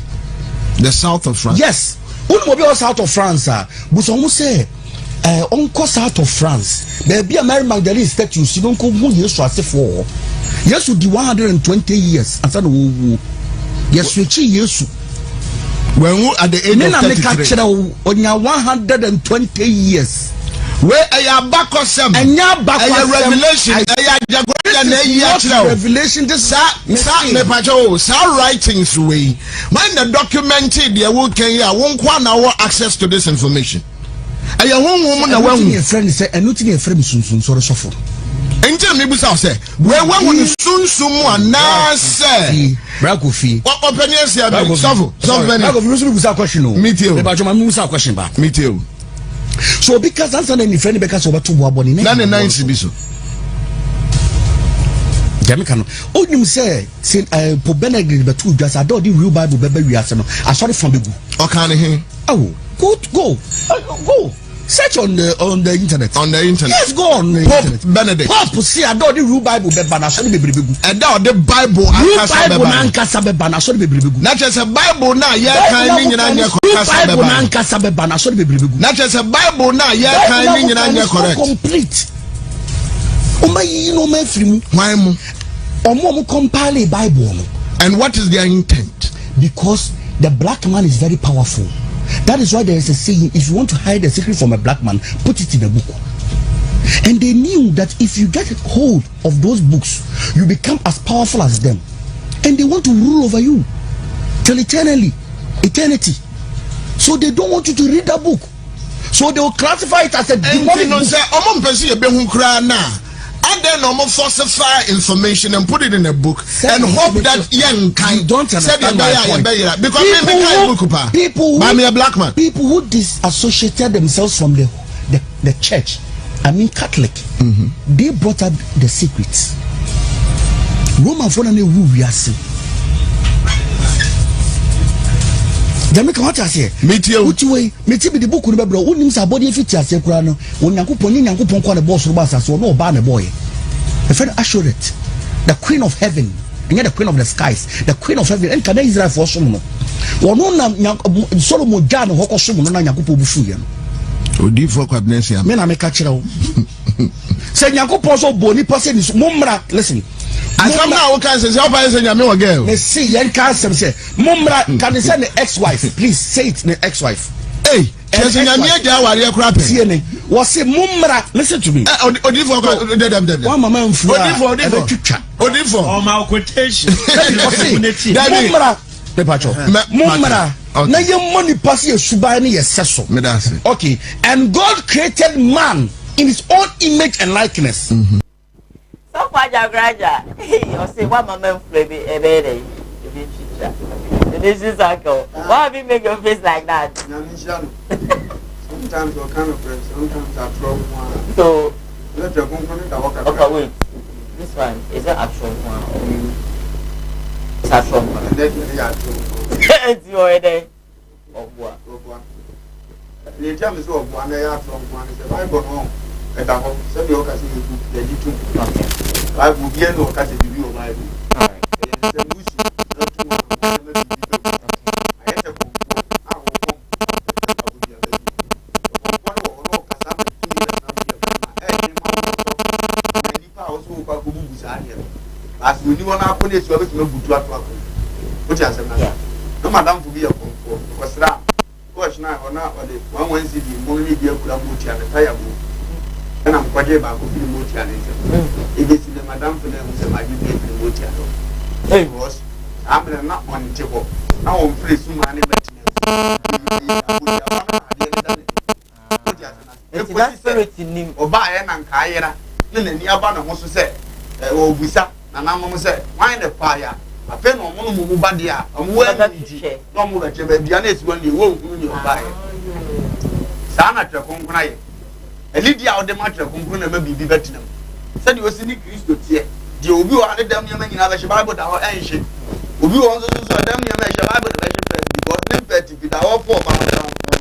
the south of France. Yes. Who south of France? But some say, uncle south of France. There be a Mary Magdalene statue. She don't come who years to for. Yes, to the 120 years. And said, yes, we years. When we at the end of 33. On your 120 years. Where I am back on some. And your back on revelation. Revelation. This writings way. When the documented, there will can won't our access to this information. And your one woman, a friend say, and nothing a friend soon sort of suffer. Until me was say, where one will soon someone now say, Bracofi. What opinions you have? Suffer. Some question. Me too. About your Musa question back. Me too. So because answer any friend because over 2 body. None and 9 Sibiso. Jamaican. Oh, you say, Pope Benedict, but 2 just I don't do real Bible, baby. We are saying, I saw it from the book. Okay, oh, go. Search on the internet. On the internet. Yes, go on the internet. Benedict. Pope, see, I don't do real Bible, but I saw the baby. And now the Bible, I saw the baby. Not just a Bible now, yeah, kind of not just a Bible now, yeah, kind of correct. Complete. You know, my friend, why more compile a Bible? And what is their intent? Because the black man is very powerful. That is why there is a saying: if you want to hide a secret from a black man, put it in a book. And they knew that if you get hold of those books, you become as powerful as them, and they want to rule over you till eternity. So they don't want you to read that book. So they will classify it as a demonic book. And then falsify information and put it in a book and hope that young kind don't understand my point. Because people who disassociated themselves from the church, I mean Catholic, they brought up the secrets. Roman for who we are seeing. Jamaica what I say metie uti be the book no bro wonim sa body fit ase kura no onyankopon ni nyankopon kwa ne boss ro basa so no ba ne boy the friend assured it the queen of heaven and the queen of the skies the queen of heaven and can Israel for some no wono na Solomon ja no hokọ som no na nyankopon bufu ye no odi for kwabnensia me na me ka kire wo say nyankopon so boni pase ni mumra listen I come now can say how say nyame wo girl me see yen can say mumra can say the ex-wife please say it the ex-wife hey say nyame ja ware kura pe see ne wo say mumra listen to me odi for dem one mama mfu odi for oh my quotation mumra pepacho mumra na ye money pass ye suba ne ye seso me da say okay and God created man in his own image and likeness. So far, Jagraja, you say one moment, baby, a baby, this is uncle. Why have you make your face like that? Sometimes you're kind of friends, sometimes I throw one. So, let your component walk. Okay, wait. This one is an actual one. It's actual one. It's your head. Of what? The time is of one day after one is a Bible home. At the home, so you can see the YouTube. I will be able to catch a review of Bible. As we do on our police, we have to go to our which has a no madam to be a comfort because that watch now or not, or the one Wednesday, only be a Kumawood and a fire book. And I'm quite about Kumawood and if it's the madam for them who said, I didn't get the wood. It was, I'm not one table. Now I'm free soon, money maintenance. If we spirit in him or buy an Kaira, then the Abana also said, oh, we sat, and I'm said, why the fire? I feel no more Mubadia, and when no more at your honest when you won't win your buy. Sana Tracon, a Lydia or the matter of Kumpuna may be better. Said you was in the Christo here. The Obu are the damn young in our Shabbat our ancient. Obu also saw a damn young Shabbat because them petty with our 4 pounds.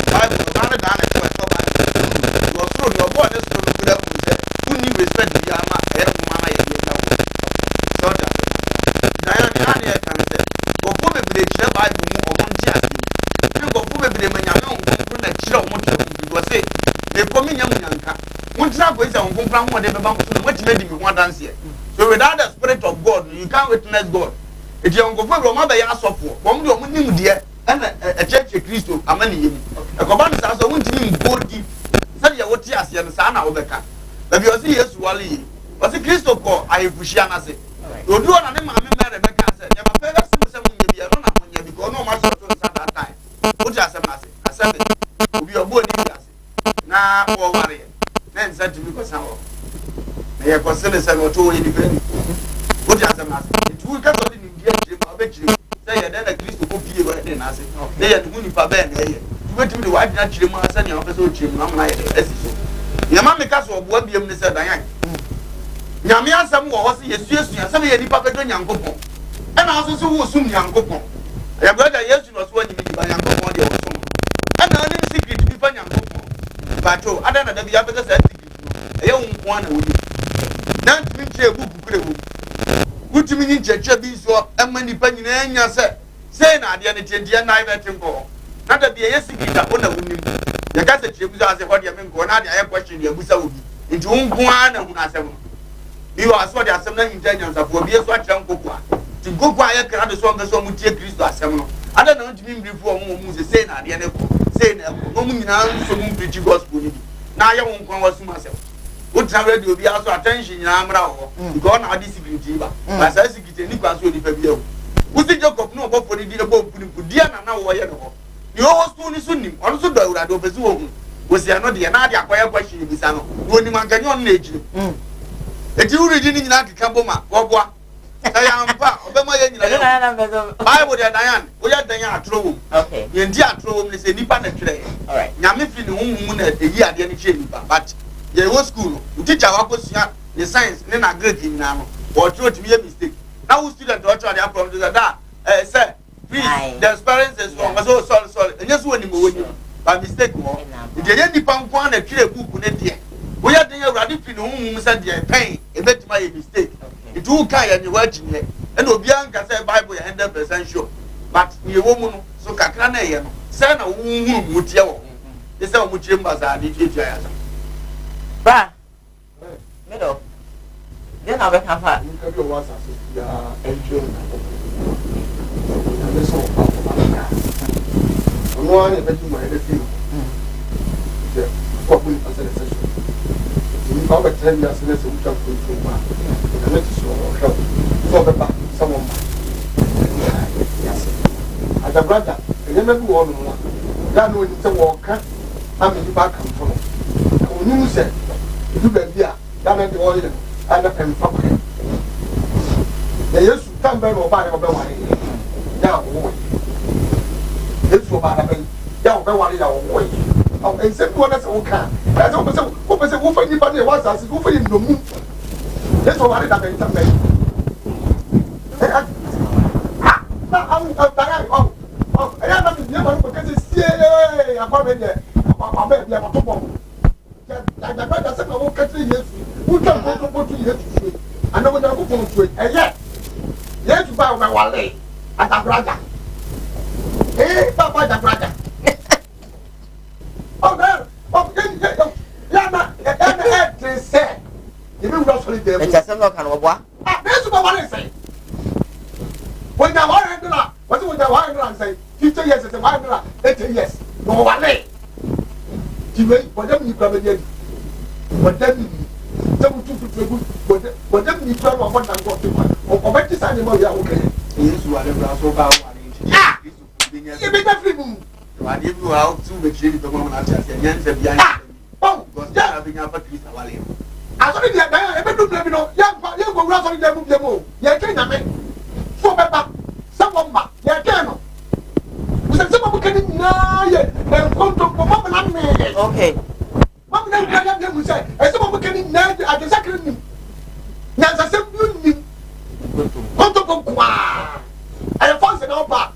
Bible, you are through your borders to look at who need respect the Yama and Mama. So that Diana can say, or probably the chair Bible or one jas. You go probably the man from the chill motor was say, they come in young Yanka. One trap is on Kumpram, whatever, what made me one dance here. So without the Spirit of God, you can't witness God. If you go for mother, you ask for one woman, dear, and a church of Christo, a money. A command is also one to me, body. Say what you ask, and Sana Obeka. If you see yes, Wally, was a Christo call, I push Yana say. You do an animal, Rebecca said, never fed us some maybe I don't know when you because no much at that time. What you say, I said, it will be a boy. Now, or worry. Then said to me, because they are considered or two independent. What you say, it will come in India, I bet you. Say, then a Christo copy what they are saying. They are the money for Ben. You went to the white natural man, and your officer, Jim, I'm like, your mamma castle what be said, Diane. Yamia some was yes, some of the papa young couple. And also was soon young couple. I have got a yes, was when you by young couple. And I didn't secret to be fun young couple. But I don't know the other said, a young one would be. Then to me, a book, good to me in church, be so, and many penny and your set. Say, I didn't change your knife at him. Not that the yes, that one woman. The gas at you as a what you mean, I have questioned your Busa would be. Into one and one. You are so that some intentions of what you watch young Cocoa. To go quiet, can song the song with Christo Assembly. I don't know to be before Moses saying at the end of saying, no, now, so preach gospel. Now, you won't come to myself. What time will be also attention in Amra because now this is Jiba. As I see it, Nicholas will be able. Who's the joke of no book for the deal about Pudiana now? You always soon him, also do that over Zoom. Was there not the Nadia question in Bisano? When man can on age. If you read in that Kaboma, Wabwa, I am Bible, Diane, we are Diana True. Okay, the India True is a Nipan today. All right, Yamifin, whom a year, the initiative, but the old school, you teach our question, the science, then I great in now, or true to be a mistake. Now, student, what are the problems that, sir, Please, the parents is wrong. So sorry. And just when you by mistake, if you get the pound one and kill a book, we are doing a radical whom said the pain, a bit my mistake. It will carry and you're watching it. And Obianca said Bible 100% sure. But you woman, so Kakana, Sana womb would yell. This is how much members are the teacher. Bra, middle. Then I will have her. One is making my everything. What will answer the session? You have a 10 years less of jump to my help. So the back, someone. Yes. As a brother, I never go on one. That when it's a walker, I'm in the back and front. When you said, you get here, that at the oil and a pen for him. They used to come back or buy a way. Now, this will be young, way. Oh, and same one as all can. That's almost a wolf for anybody was as if for him no move. That's what I did. I am not the young because it's here. I'm already there. I'm baby. I'm a football. The brother said, I won't catch you. Who can go to you? I know what I'm going to it. And yet, yes, you buy my wallet at a brother. Hey, Papa, the brother. Oh, there. Oh, yeah, they say. You will not solid there. It's a similar kind of what? That's what I say. When the one what's with the one say? 50 years is a 180 years. No wallet. You wait, whatever you come again. Whatever you don't do to whatever you try to avoid and go to or bet this animal, you are okay. Yes, you are the so bad. Ah! You be definitely. And if you are to the chili, the woman has a young behind. Oh, because they are being up at least a while. I saw it. I never do let me know. Young, you go round on the demo. You can't make so better. Someone back. You can't. We said someone can deny and come to Mama and me. Okay. Mama and them say, and someone can deny at the second. Now, I said, you come to Koowaa. And the funds in our back.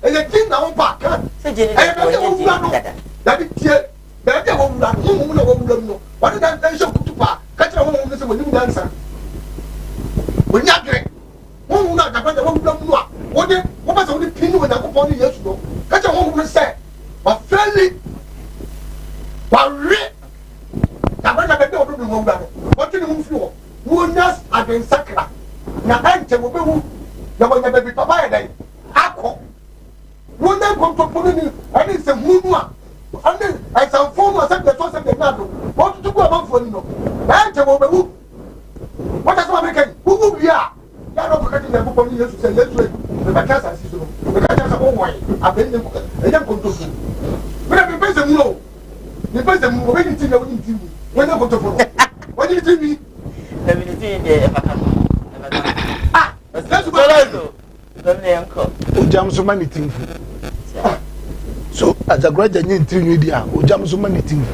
And the thing now back. That is here. That is what we know. What did I show to pa? Catch a woman when you dancer. When you agree, one will not have the one blow. What was only pin when I go 40 years ago? Catch a woman say, but friendly. But real. I went up a door to the woman. What do you move for? Wounders are being sacred. Now, I tell you, there was a baby papa. Ako. One day come to put in, and it's a moon. And then I saw phone was at the first of the night. What to go about for you? I tell you, what is American? Who we are? You are not getting the book on you to say, let's wait. The Bacasa system, the Bacasa way. I've been a young control. When I prepare them low, the person when you think when I go to follow. What do you think me? Let me see. Ah, that's what Ojam so many things. So as a graduate in 3 media, Ojam so many things.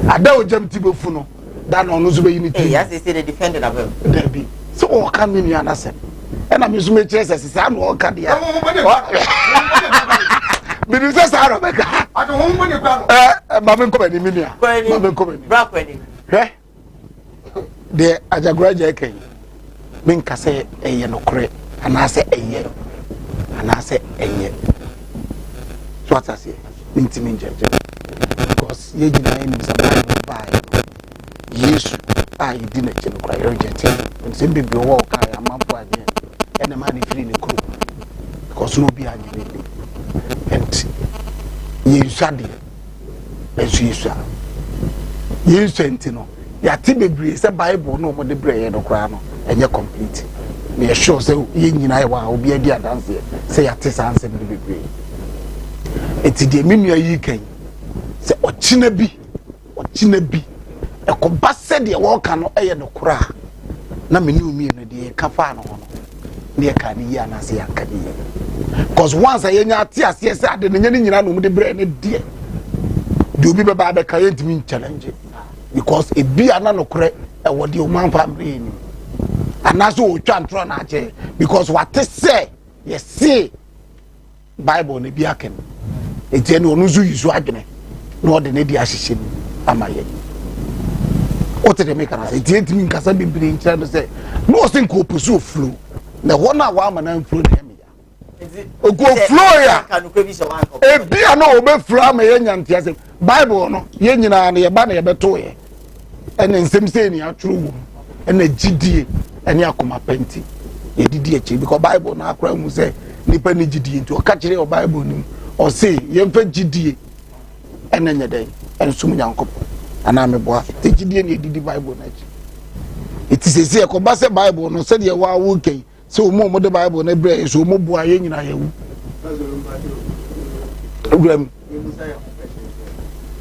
Ada Ojam Tibofu no. That no so be anything. Yes, they say they defended above. There be. So all can mean you understand. And I'm so much as I know all can dia. Me do say say Rebecca. I don't want money ground. Mama come any media. Mama come. Bra kwani. Eh? The as a graduate can. Men ka say e no kore. And I say eye. And I say eye. So what I say? Mintiminje. Because ye jina ni Bible buy. Yesu I didn't change cry urgent. And say baby walk I am up again. And the man is free in the crew. Because no be any. And ye shadi. As you say. Ye sentino. Ya tibebre say Bible no more the bread no cry no. And you complete. Me sure say ye nyina wa obi adi adanse say atesa ansem ni bebre enti de menua yi kan say ochina bi ekoba se de wo ka no eye no kura na menu mi no de ka fa no no ne ka ni ya na say aka ni cause once ayenya ati ase say ade ne nyina no mu de bre ne de obi be ba be ka ye ntimi challenge because e bi ana no kure e wo de o man family ni. And that's what we try na che because what they say, you see, Bible ne bi aken enti ene onu zu yisu adwene no de ne di ahihye amaye o te de me kana say enti mi nkasa bibiri nkyira no say no think ko pursue flow na wona wa amana flow na me ya go flow ya e bia no obe flow ama ye nyantia say Bible no ye nyina na ye ba na ye beto ye ene nsem say ni atwuru wo ene gidie ene akoma penti ye didi echi because Bible na akra mu say nipa ni gidie nti o ka kire o Bible nim o say ye mfa gidie ene nyeden en sum nyankopon ana me boa te gidie ni didi Bible na echi it is say ko ba say Bible no say de wa wo ken say o mo de Bible na bre so o mo boa ye nyina ye wu program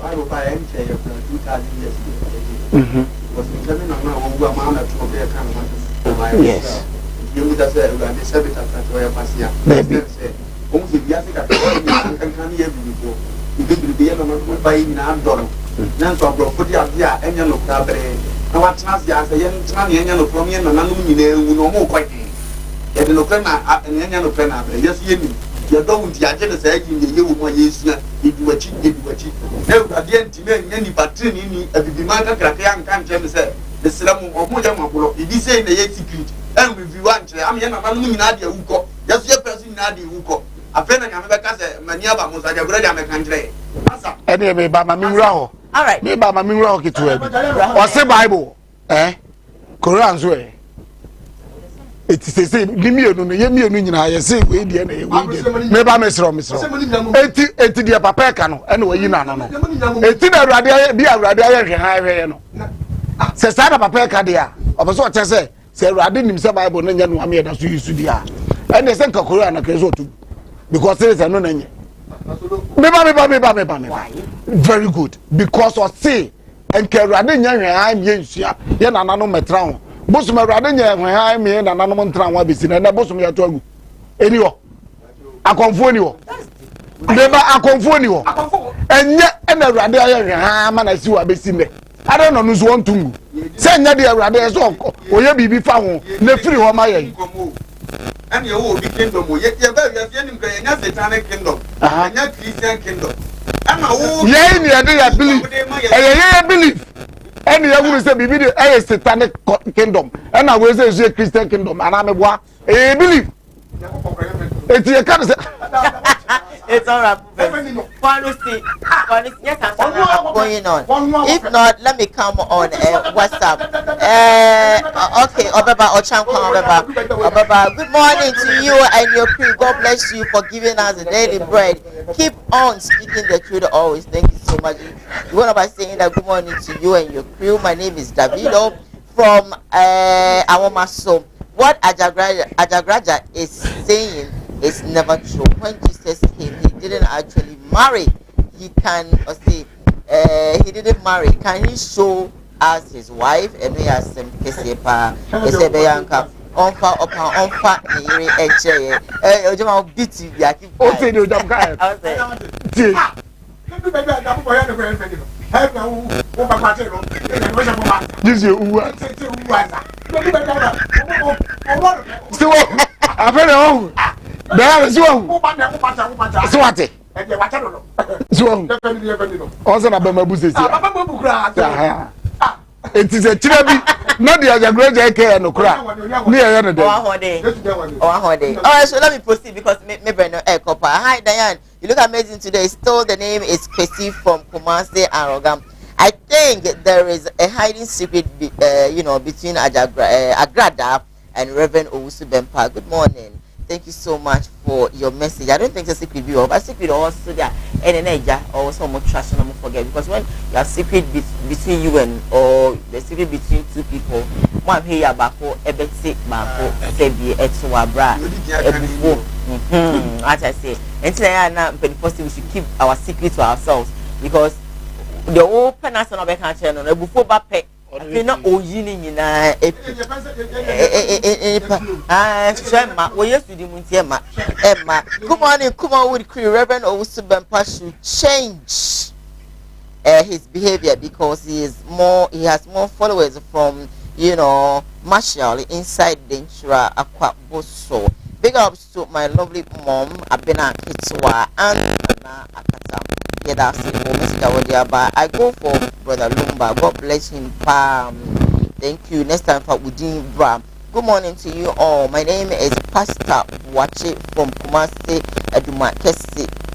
Bible by any say 2000 years was determined on what amount of trouble they can yes you would have said that the service after to your passia baby almost if you ask that can hear before you could be able by in our door none to bro put your idea and you look at now what chance ya say yen tran yen no from yen na nanu nyina no mo kwai e de no kana yen no kana yes yen you don't want to agenda say you wo mo yesu eduwachi e urade ntime nya ni battery ni abibiman ka kraka ya nka nche me say the slam omo ya mabulo e di say na ye secret and we view an che am ye na nanu nyina de awuko yes ye person nyina de awuko afa na nyame be ka say mani aba mo sa de gura de am kan kire asa ene me ba ma mi wura ho all right me ba ma mi wura ho kitu e o se Bible Quran so eti sese ni mienu no ye mienu nyina ye se we die na ye we die me ba mesro eti die papa ka no ene we yi na no eti na awurade bi awurade aye hwe ha hwe no se sa na papa ka dia oboso o che se awurade nim se Bible no nya no am ye da so yisu dia ene se nka Quran na ke so tu because there is no na nye me ba very good because o say enka awurade nya hwe ha me nsua ye na no metra ho bosum awurade nya hwe ha me na nanom ntra nwa besi na bosum ya to agu eni ho akonfo ni ho beba akonfo ni ho enye na awurade aye hwe ha ma na si wa besi ne ada no no so ontungu se nya de awurade so oye bibi fa ho na firi ho ma ye and you will be kingdom ye be ye nim ka nya satanic kingdom nya Christian kingdom and ye ni ade ya believe ye believe any you say bibi de satanic kingdom and I will say Christian kingdom and I'm a believe it's all right. Honestly, yes, I'm going on. If not, let me come on WhatsApp. Okay, Obeba Obeba. Good morning to you and your crew. God bless you for giving us the daily bread. Keep on speaking the truth always. Thank you so much. You want to saying that good morning to you and your crew. My name is Davido from Awomaso. What Ajagraja is saying is never true. When Jesus came, he didn't actually marry. He can say he didn't marry. Can he show us his wife? And we ask him, Kesepa, Kesebeyanka, Onfa, Onfa, Niri, Eche, Ojama, Biti, Yaki. Oh, say you don't get this is so I feel home. There is one. Swati. So, also, na bema busi. It is a chibi. Not the other great JK and Okra. Near another day. All right, so let me proceed because maybe no air copper. Hi, Diane. You look amazing today. Still, the name is Kwesi from Kumasi and Rogam. I think there is a hiding secret, between Agrada and Reverend Owusu Bempa. Good morning. Thank you so much for your message. I don't think it's a secret view, but secret also there. And then also more trust and more forget because when you have secret between you and or the secret between two people, one here bako ebeti bako sebi etwa bra ebufo. As I say, and today now we should keep our secret to ourselves because the open us on our channel ebufo ba pe. Na oyini nyina we used to do muntiema Emma. Good morning, Kumawood crew. Reverend Owusu Bempa should change his behavior because he has more followers from Marshall inside Denchura Akwa Boso. Big Big ups to my lovely mom, Abena Kitswa, and Anna Akata. Yeah, that's it for Mr. Wadiaba. I go for Brother Lumba. God bless him. Thank you. Next time for Udin Bram. Good morning to you all. My name is Pastor Wache from Kumasi,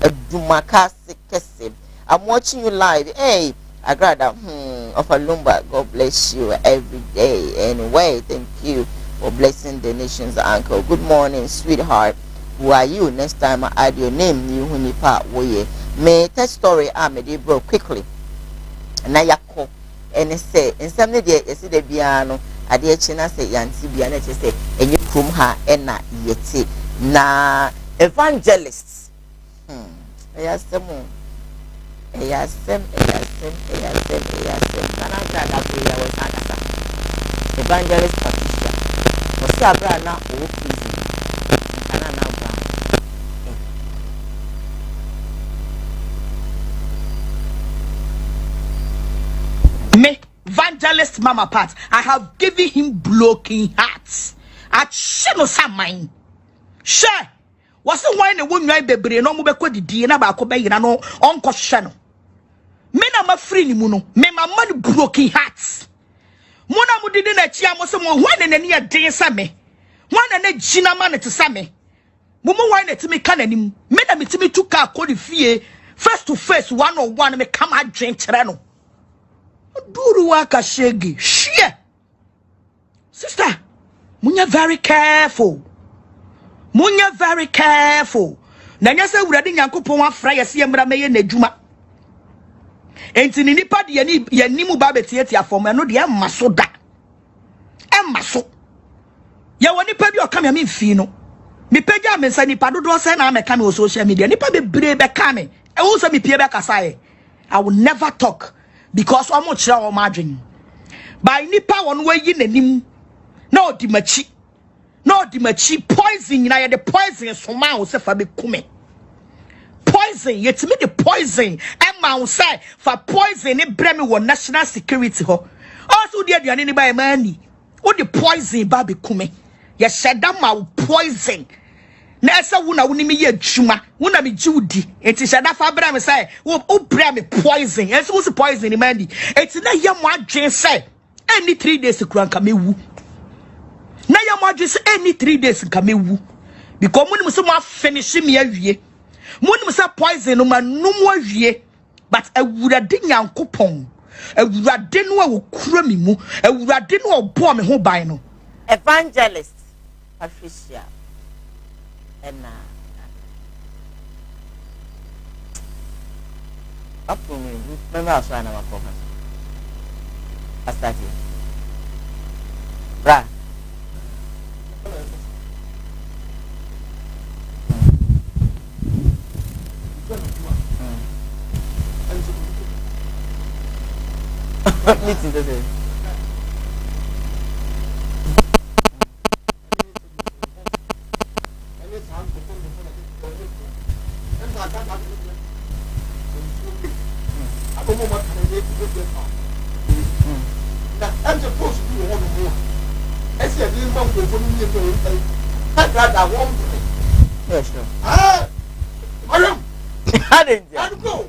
Edumakasi Kese. I'm watching you live. Hey, I got that of a Lumba. God bless you every day. Anyway, thank you for blessing the nation's uncle. Good morning, sweetheart. Who are you? Next time I add your name. You hunipa woye. May tell story me bro quickly. Na yako. And say in some day you see the piano. Ade china say yanti bia na say enye krum ha na yeti na evangelists eyasem nana grada go ya was akasa evangelist Patricia was abra na o prison kana na bra me evangelist Mama Pat, I have given him broken hearts. At Shino Samine. Sure. Was the wine a woman baby no mubeko di Diana Bacobe no Uncle Shano. Men are my free muno, me my money broken hearts. Mona mudin at Yamosamo one and any day same. One and a Gina man to same. Mumu wine to me canning. Men are me to me to car code fear. Face to face 101 me come out drink Terano. Duru waka shegi. Shia. Sister, munya very careful. Munya very careful. Nanya se uradi nyankopon afra yesi emra meye nedwuma. Enti ni nipa de yani mu ba betieti afom no de emaso da. Emaso. Ya woni pa bi okam ya me mfi no. Me pagya me nsa nipa dodo se na me kam o social media. Nipa be bre be ka me. E wo se me pie be kasa I will never talk. Because I'm not sure margin. By nipa one way in the nim. No dimachi. No dimachi poison. Na the poison so ma say for be kume. Poison, yet me the poison. Emma say for poison it bring me one national security ho. Also there the anybody money. What the poison ba be kume. Ye shed down my poison. Na esa wuna wuni mi ye juma wuna mi judi enti shada fa bra me say wo bra me poison esi wo poison man di enti na ye mo adwen say any 3 days kura nka mewu na ye mo adwen say any 3 days nka mewu because muni so mo finish me awie muni say poison no ma num awie but awurade nyankopon awurade no wo kura mi mu awurade no obo me ho ban no evangelist Patricia and up to me, remember I saw our focus. I started. Bra. Meeting today.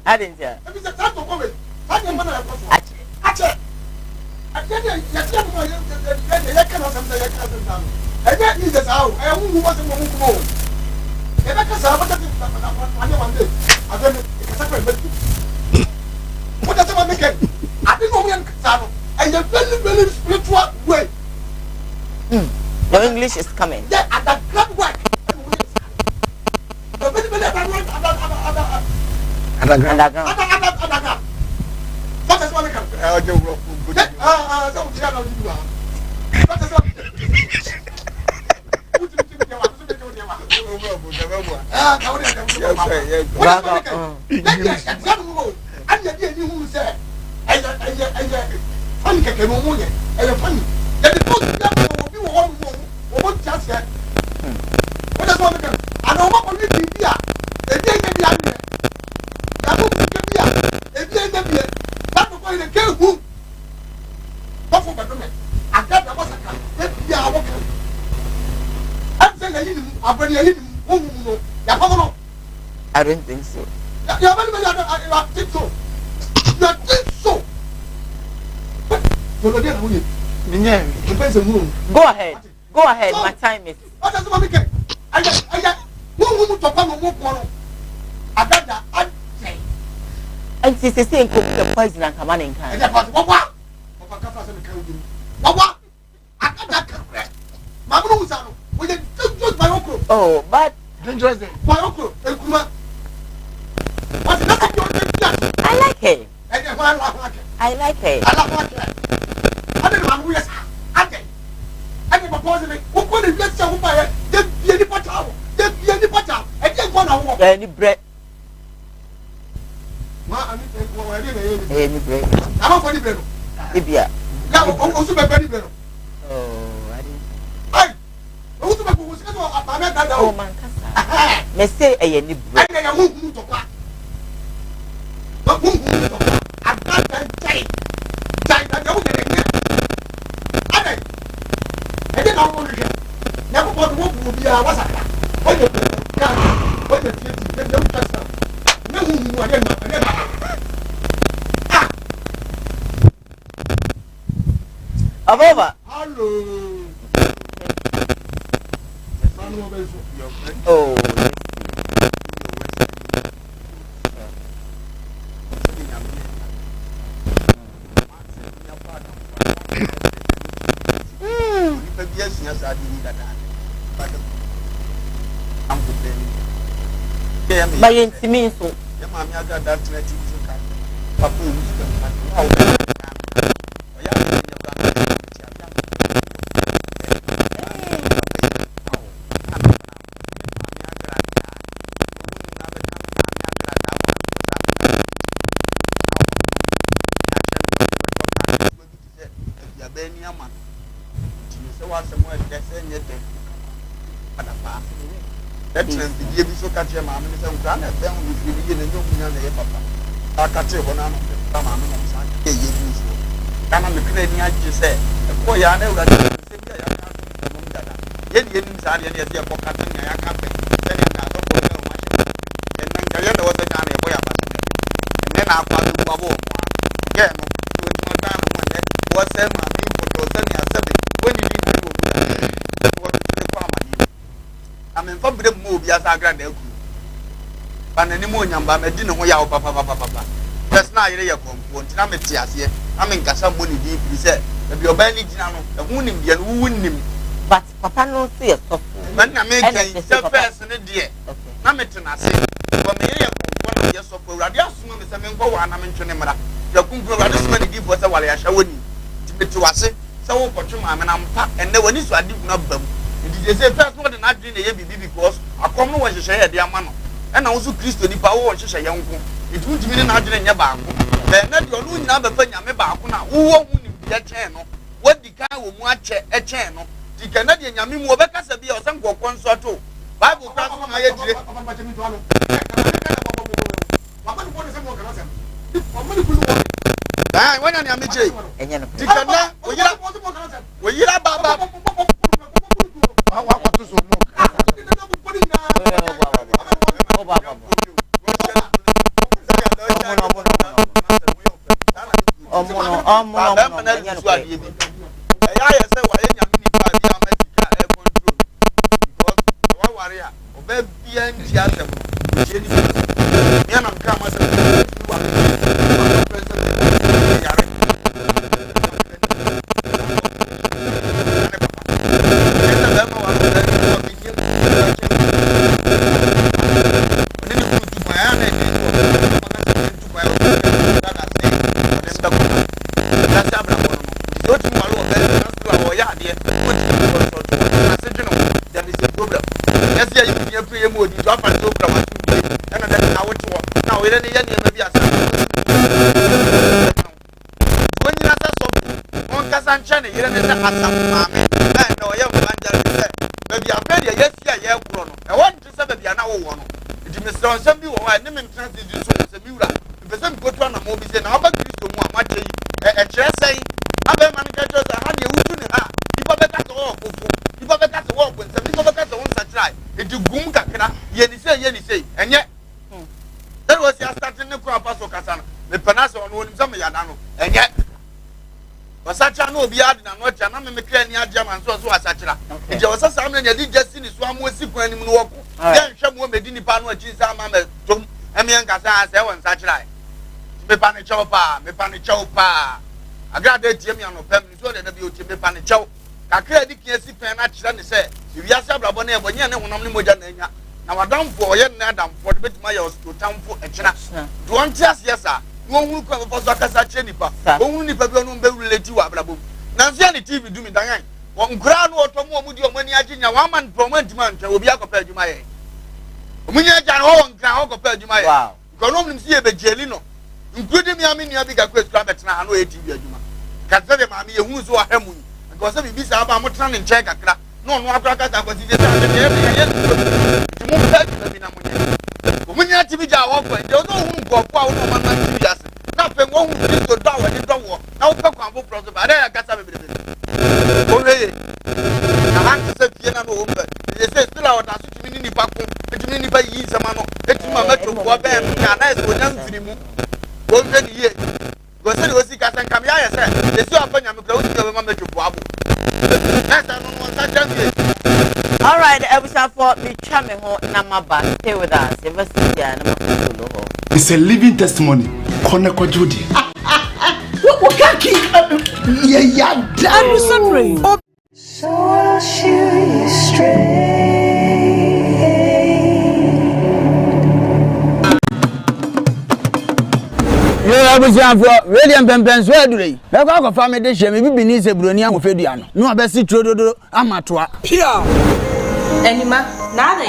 I didn't hear. Very spiritual way. Your English is coming. Yeah, at that grand work. I don't think so. I think so. You think so? Go ahead. Go ahead. My time is. And she says, "Cook the poison and come on in kind." Oh, but dangerous. My uncle, I like her. I like her. I didn't want to say, I didn't propose it. Who could have let some buy it? There be any patrol. There be any patrol. I didn't want to walk. Any bread. Any bread. I'm not for the bread. Ibia. Now, also my bread. Oh, I didn't. Hey, who's my who's going to oh, man, Cassa. Me say any bread. I am who to pack. But who I can't say. I don't get it. I didn't know what you never want to will be a was when you don't trust them. No, I didn't know. Abova. Hello. Oh. By intimate, so I got that that's not your comfort. I'm a tears. I'm in Casamuni deep. He said, if you're barely Giano, the wound him, the wound him. But Papa no see us. When I make a first and a dear, Namitan, I say, for me, one of your software, radius, and I'm in Chonamara. Your Kungo rather many give was a while I shall win. To us, so for 2 months, and I'm packed, and there were this I did not them. It is a first one not doing the ABB because I come no one to share their man. And also Christo the power to share young. It would mean not in your bank. Then not your own number for your bakuna, who won't get channel. What the car will watch a channel. The Canadian Yamin will back us a bit or some concert too. Bible class on my edge. When I am a J. We are Baba. What to so into gum kakra ye say and yet that was your starting the crop of Casana the Panasa on some yadano and yet was such a no be added and what I'm a clear near German so as such a it was a sound and you did just in this one more sequence in walk then some woman didn't pan what Jesus mamma tom and me and Casana say one such like me panichopa I got that Jimmy on family so that the beauty me panicho I credit Cassie Penach and say if you are Sabrabone when you know one only Mojanena. Now I don't for you Nadam for the bit my house to town for a china. Do one just yes, sir. No one come for Zakasa Chenipa, only Pabon will let you Abrabu. Nancy TV do me dying. One ground or more with your money, I think a woman from man will be compared to my. When you are can compared to my wow. Go see a Begelino, including me. I mean, you have a great club at now. I know TV. Cassette, mammy, who's so hemu. Because if you be about trying to check a crack. No, I got that. When you have to be a walker, you know who go out on my years. Nothing won't be so down and don't walk. Now, Papa, but I got some. Okay, I have to say, Piano, they say, still out as to mini Paco, it's mini by Yizamano, it's my metro for them, and I was young to remove 1 year. Go say, was it and come here, sir? They saw a penny, I'm close to the metro for all right, episode 4, me charming home, Namaba, stay with us. It's a living testimony. Koneko Judy. What can't keep? Yeah, damn. So I'll shoot you straight. I was young for William Pempens. Where do they? They go for family dish. Maybe beneath a Brunia of Fediano. No, best Trodo Amatua. Pia. Anima, nada.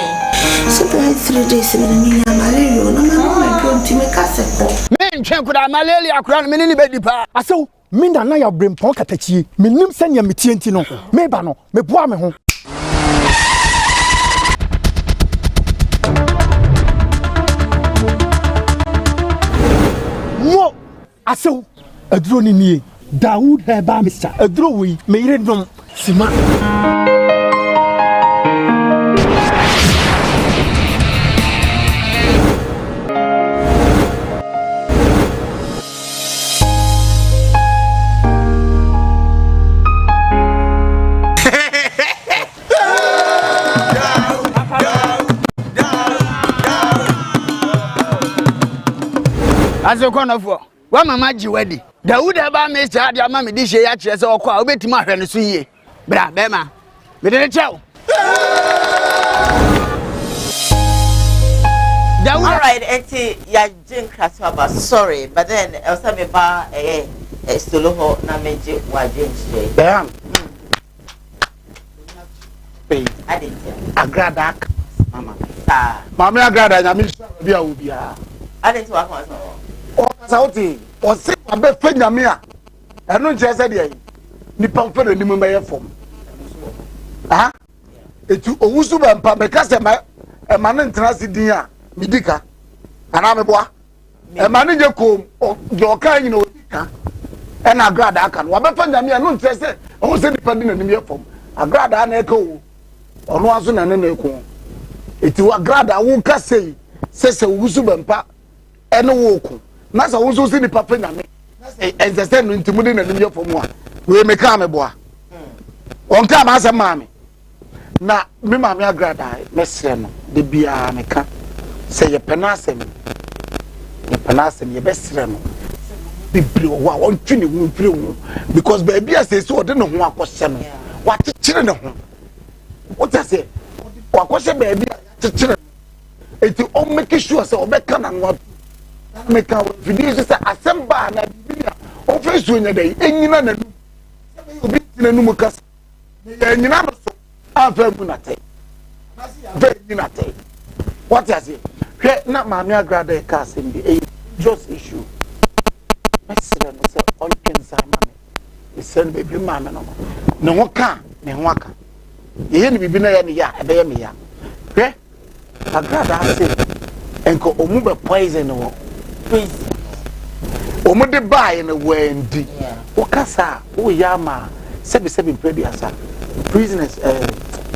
Surprise 3 days in the malaria. No, my God, to make us a men check with a malaria crown, many baby pa. I saw Minda Naya bring Ponkatachi, Minim Senya Mitientino, Mebano, Mebuame. Mo, I saw a drone in ye. Dawood Herba Mr. A drawing, made it from Sima. As a corner for one mamma wedding. Dawood Herba Mr. The mammy dish ya chess or call bit my friend to see ye. Bra Bema, with a chow. All right, Eti, ya Jim Craswaba, sorry, but then Elsa Meba, Stoloho, Namaji, Wajin. Bam. I didn't Agradak, Mama. Mamma Agrada, I mean, I didn't work on Sauti, or say, I bet Fenamia. I don't just say, Nippon for the Nimaya form. Ah? It's Usuba and Pamecasa, a man in Transidia, Midika, and I'm a boy. A manager comb or your kind, you know, and I grad I can. What about Fenamia? No, just say, also depending on the mere form. A grad an echo or no one and an echo. It's a grad I won't say, says a Usuba and Pa. And no walk. Nasa also see the papa na me. And the same intimidating and the for more. We may come a boy. On time as a mammy. Na me mammy agrada, Messren, the Bia Meka. Say a penasem. A penasem, your best friend. Be blue, one trinity won't blue. Because baby, I say so, I don't know what question. What children? What I say? What question, baby? Children. It's all making sure so Beckham and what. Make our videos assemble and Biblia. Office when a day, and you know, you be in a Numukas. And you know, I'm very good. Very good. What is it? Not my grade cast in the just issue. My son is all concerned. He sent baby mamma. No one can, no one can. You ain't been any ya, a baby. Eh? I grad I say, and go move poison or. Omode buy in a wendi. Okasa, o yama, 77 prediasa. Prisoners,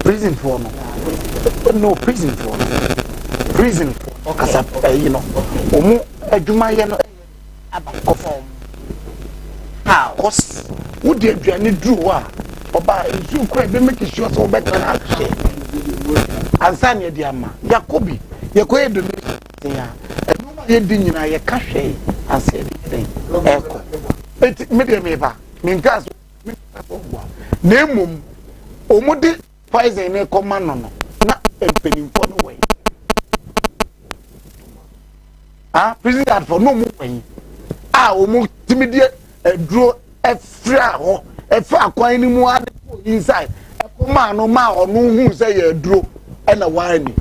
prison for no prison for prison for as you know omo adwuma ye no abakofo how cause wo de aduane duru a oba nsu kura be make sure so better na she ansa ne de ama yakobi yekoye do ya adwuma ye di nyina ye ka hwe ase de eko me de me ba me ngas me nemum omudi poison ne koma no na empenimfo no we prison yard for no mu wen omu timidie eduro efra ho efa akwan ni mu ade inside ekoma no ma onu hu se ye eduro e na wani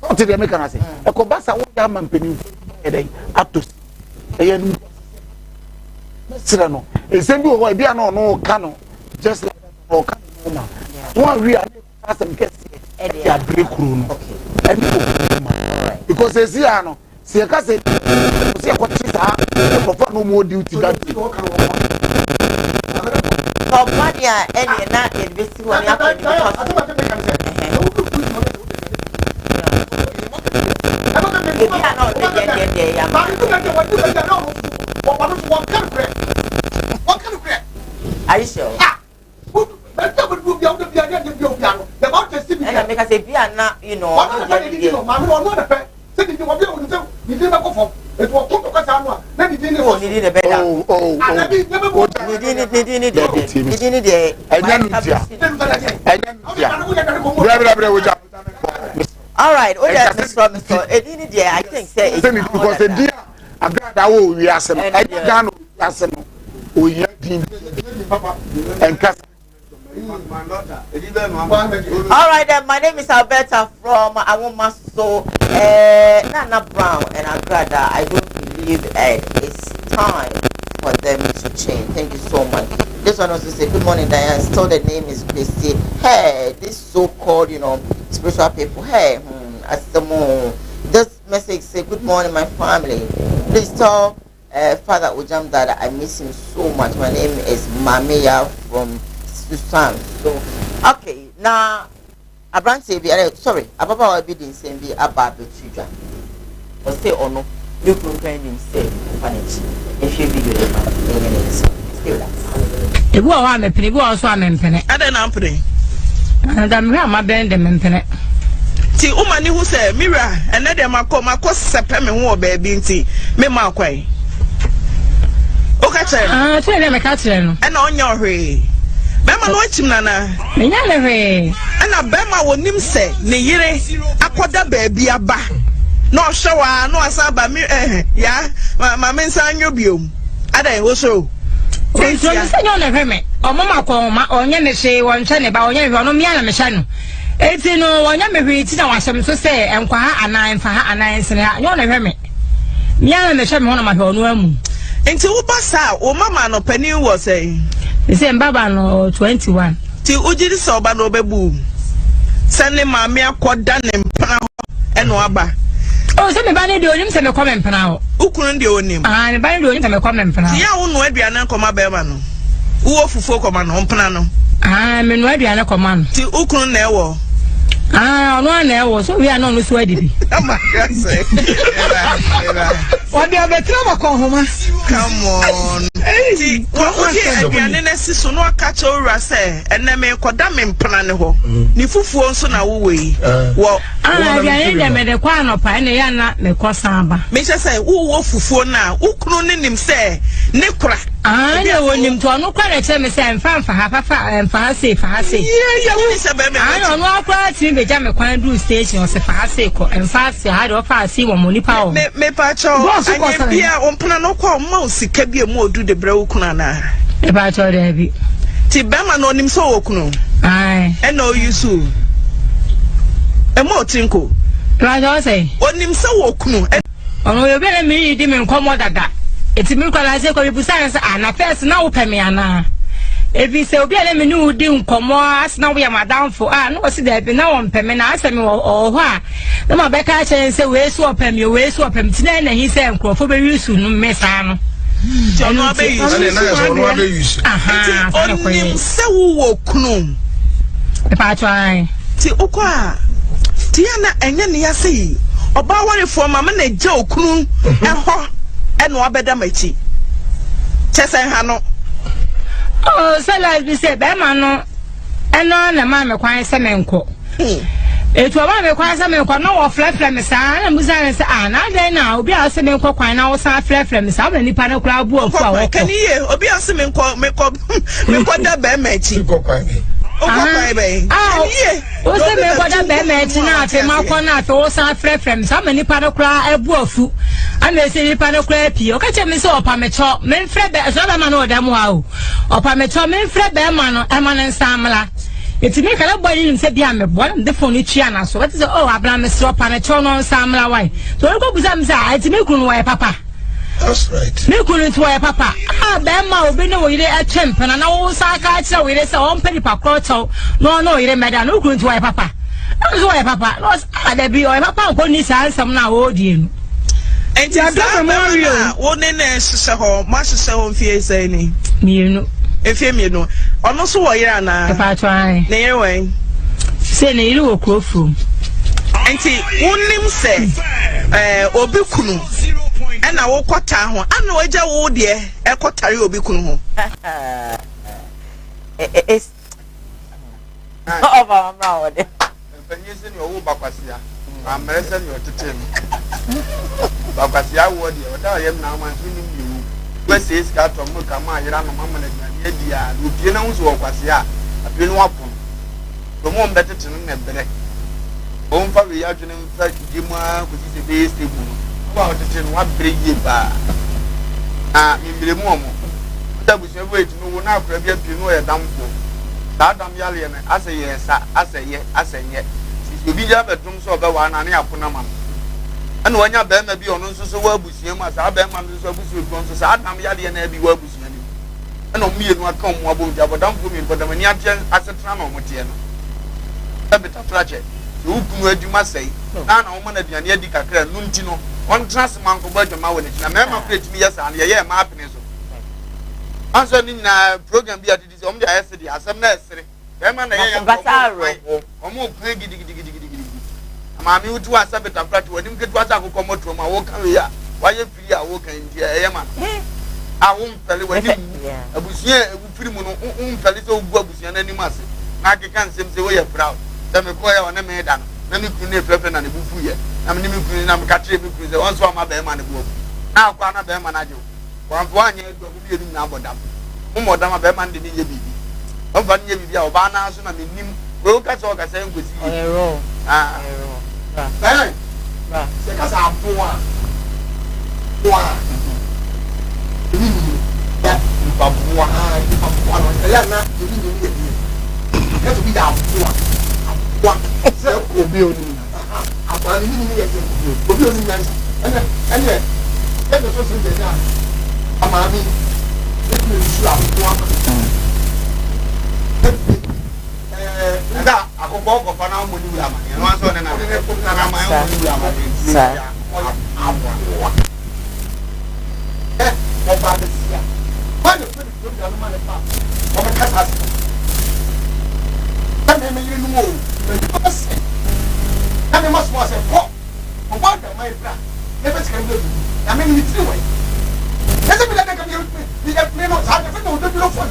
what did they make an say ekobasa wo ya mampenimfo e dey atos e ye nu sira no esembi wo e bia no no ka no just like o ka no one we are asem kesi e ya break rule no because e see ano se ka se se ko tisa for no more duty that Madia any na e be si woni akọ Are you sure? And because if you are not, you know, all right, I think say because the dear Agrada we are some all right, then my name is Alberta from Awomaso, Nana Brown and Agrada. I don't believe it's time for them to change. Thank you so much. This one also say good morning, Diane. Still the name is Christy. Hey, this so-called, you know, spiritual people. Hey, this message say good morning, my family. Please tell Father Ojam that I miss him so much. My name is Mamiya from Susan. So okay, now Abraham say sorry, Ababa will be the same be about the children. Or say or no, you can find him say manage. If you video the man, still that. If you are a penny, you also am in penny. I don't am penny. And I'm here, my band and penny. Ti umani who say Mira, and let them come across September war baby tea, me marquay. Okay, tell them a catcher and on your way. Bema no chim nana. Me nyale we. Ana bema wonim se ne yire akoda baabi aba. No showa no asaba mi ya ma mensa anyo biom. Ada e wo so. Onye se nyo na hweme. Omama ko ma onye ne hwe wonhwe ne ba onye hwe no mi ana me hwa no. Eti no onye me hwe ti na wasem so se enkwa ha anan fa ha anan se nyo na hweme. Mi ana me hwe me hono ma hwe ono amu. Enti wo basa o mama no pani wo say. Say Baba no 21. Ti ujiri so ba no bebu. Sane maami akoda ne mpana ho eno aba. Oh, say me ba ne de onim se me come mpana ho. Ukunu de onim. Ah, ne ba ne de onim se me come mpana ho. Ti ya wo no aduane koma ba ma no. Wo fufuo koma no mpana no. Ah, me no aduane koma no. Ti ukunu na ewo. Ah, no na ewo so we are no so adibi. Ama ya say. What do you better homa? Come on. Ti wo di aduane na siso no akacha owura say enne me koda me mpana ne ho. Ni fufuo nso na wo wei. Wo aduane de me de kwa no pa ne ya na me kosan ba. Me say wo fufuo na ukunu ne nim say ne kura. Ah, ne wonim to no kwa reche me say mfa ha say. Yeah, we say be me. Ah, no akwa ti be ja me kwan do station o se fa say ko mfa say ha do fa say wo monipa o. Me pa cho anye bia ompana no kwa ma osika bia mu odu de bra ukunu na. E pa cho de bi. Ti bema no nim so okunu. Ai. E no yusu. E mo tinko. Ra jo say. Onim so okunu. Ono yo be na mi di me nkomo dada. Eti mi kwala se ko bi busa se ana first na wo peme ana. Ebi se obi ale me ni udi nkomo as na wo ya madam fo no o si da bi na wo peme na asemi wo ho a na ma be ka chen se we su opem ti na hi se nkrofo be yusu no mesa no. Jono be yusu. Aha. Onim se wo kunu. Patron. Ti ukwa. Tiana enye ne yase. Oba ware for mama na gye okunu eho eno abeda machi. Chesen ha no. Oh, so like we say be ma no. Eno na ma me kwan se menko. Etu aba me kwan se menko no wo flefle me sa na musa se na den na obi a se menko kwan na wo sa flefle me sa ba nipa na kura bu ofu a wo. Kan ye obi a se menko da be machi. O se me ko da be machi na afi ma ko na afi wo sa flefle me sa ma nipa na kura ebu ofu. Ana se nipa na kura pi o ka che me se opa me cho me mfre be so be ma no da mu a o. Opa me cho me mfre be ma no e ma ne nsamla. Iti me kala boy nim se bia me boy the phone twa na so. What is oh abla me so opa me cho no nsamla why. So we go buza me say iti me kunu why papa. That's right. Me kunu to why papa. Ah be ma obi no we dey atwem na na wo sa ka kira we dey say on pedi pa krocho. No we dey meda no kunu to why papa. No why papa. No ada bi why papa ko ni sa ansam na wo die nu. Enti ada Mario wo ne na hye ho ma hye ho mfie sai ni mienu efie mienu ono so wo yira na papa twan ne yere wen se ne yiri wo krofum enti wonim se obi kunu ena wo kwata ho ana wagya wo de e kwatare obi kunu ho Oba mama wo de Empanyese ni owo bakwasia amerese ni otetem bakwasia wo de oda yem na ama so nim yiwu kwese iska to mo kama ayira no mama na gani dia opie na nso okwasia apie no apon to mo mbetete no na bere o mfa we ya dwene mfa gima ko si be stable no wa otete no wa bere ye ba mimbere mu omo da busia bo eti no wo na akra bia pie no ye damfo da dam yale ne aseye sa aseye asenye obi ja betum so be wa na ne apona mam ana wanya be ma bi ono nso so wa abusia ma sa be ma nso so abusia bi nso sa adam yale na bi wa abusia ni ana omiye no aka mo abo ja bodam fu mi bodam ni atia asetra na omote no e beta trache so ukunu aduma sei na na omo na duane adi kakra no nti no on transman ko badwama woni na me ma create mi yesa na ye ma apene so anso ni na program bi adi so omo ja yesedi asem na esere be ma na ye omo kwe gidi Mami utu asa beta flat wodi mketu asa akoko moto ma wo kan ya waye firi a wo kan dia eyema a wo mpele wadi abusia ebu firi mu no mpele so bu abusia na nim ase na akeka nsem se wo ye proud da me ko ya wona me da no na me kunu efefe na ne bufu ye na me me kunu na me ka kire me kunu se won so ma be ma ne bu na akwa na be ma na je wan fo anya edu bu ye nim na abodam mo modam be ma ndi ni ye bibi on fa ni ye bibi a oba na so na me nim wo ka so ka se ngosi ero Hey, c'est quand ça a bois. Pas bois, là, là, qu'est-ce qu'il y a bois? C'est au bio. Après, il y a au bio, quelque chose de déjà. À ma vie, je suis à bois. Nda akoko ko fa na mo ni wura ma ye no so ne na na ma yo ni wura ma sa o ba de sia ba de pe de ga no ma le pa o me ka sa ta me yiri nu mo me ko se ta me mas mo se ko o ba da mai bra ne be ska ndo na me ni tri we ne se bi da ka mi no sa de fe no do bi lo fo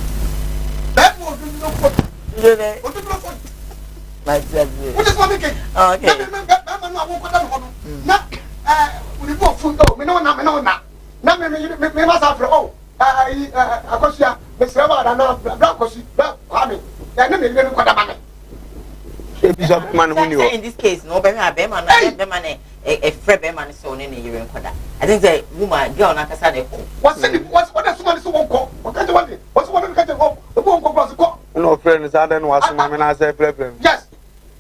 ba mo do bi lo fo Really? What did you want? My baby. What is mommy cake? Okay. Na we go food though. Me no na. Na me must have oh. Akosia, me say ba na bra kosi, ba kwame. Ya na me no kwada mane. Bishop man who knew. In this case, no be man a free man so ne yire kwada. I think the woman girl na kasa de ko. What that woman so won ko? What kind of one? What's one kind of go? The one go. No friends, I don't want to man say problem. Yes.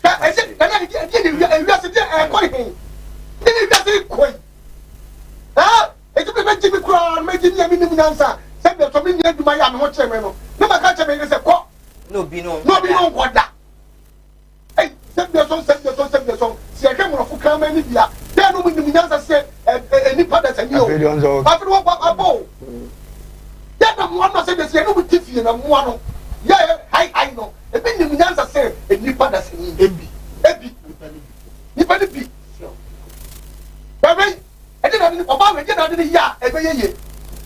I said, I said, ah, it's a bit Jimmy Crown, making me answer. Said that to me near to my young watcher. No, my catcher made us a call. No, what that. Hey, send your song. See, I came from Fukam and India. They are no winning the answer said, any partners and you. After what about Then I'm one of the same, no, with Tiffy and I'm one. Yeah, I know. Ebe ni nyansa say e nipa da say ebi nipa ni bi baby e dey na ni oba we dey na ni ya ebe yeye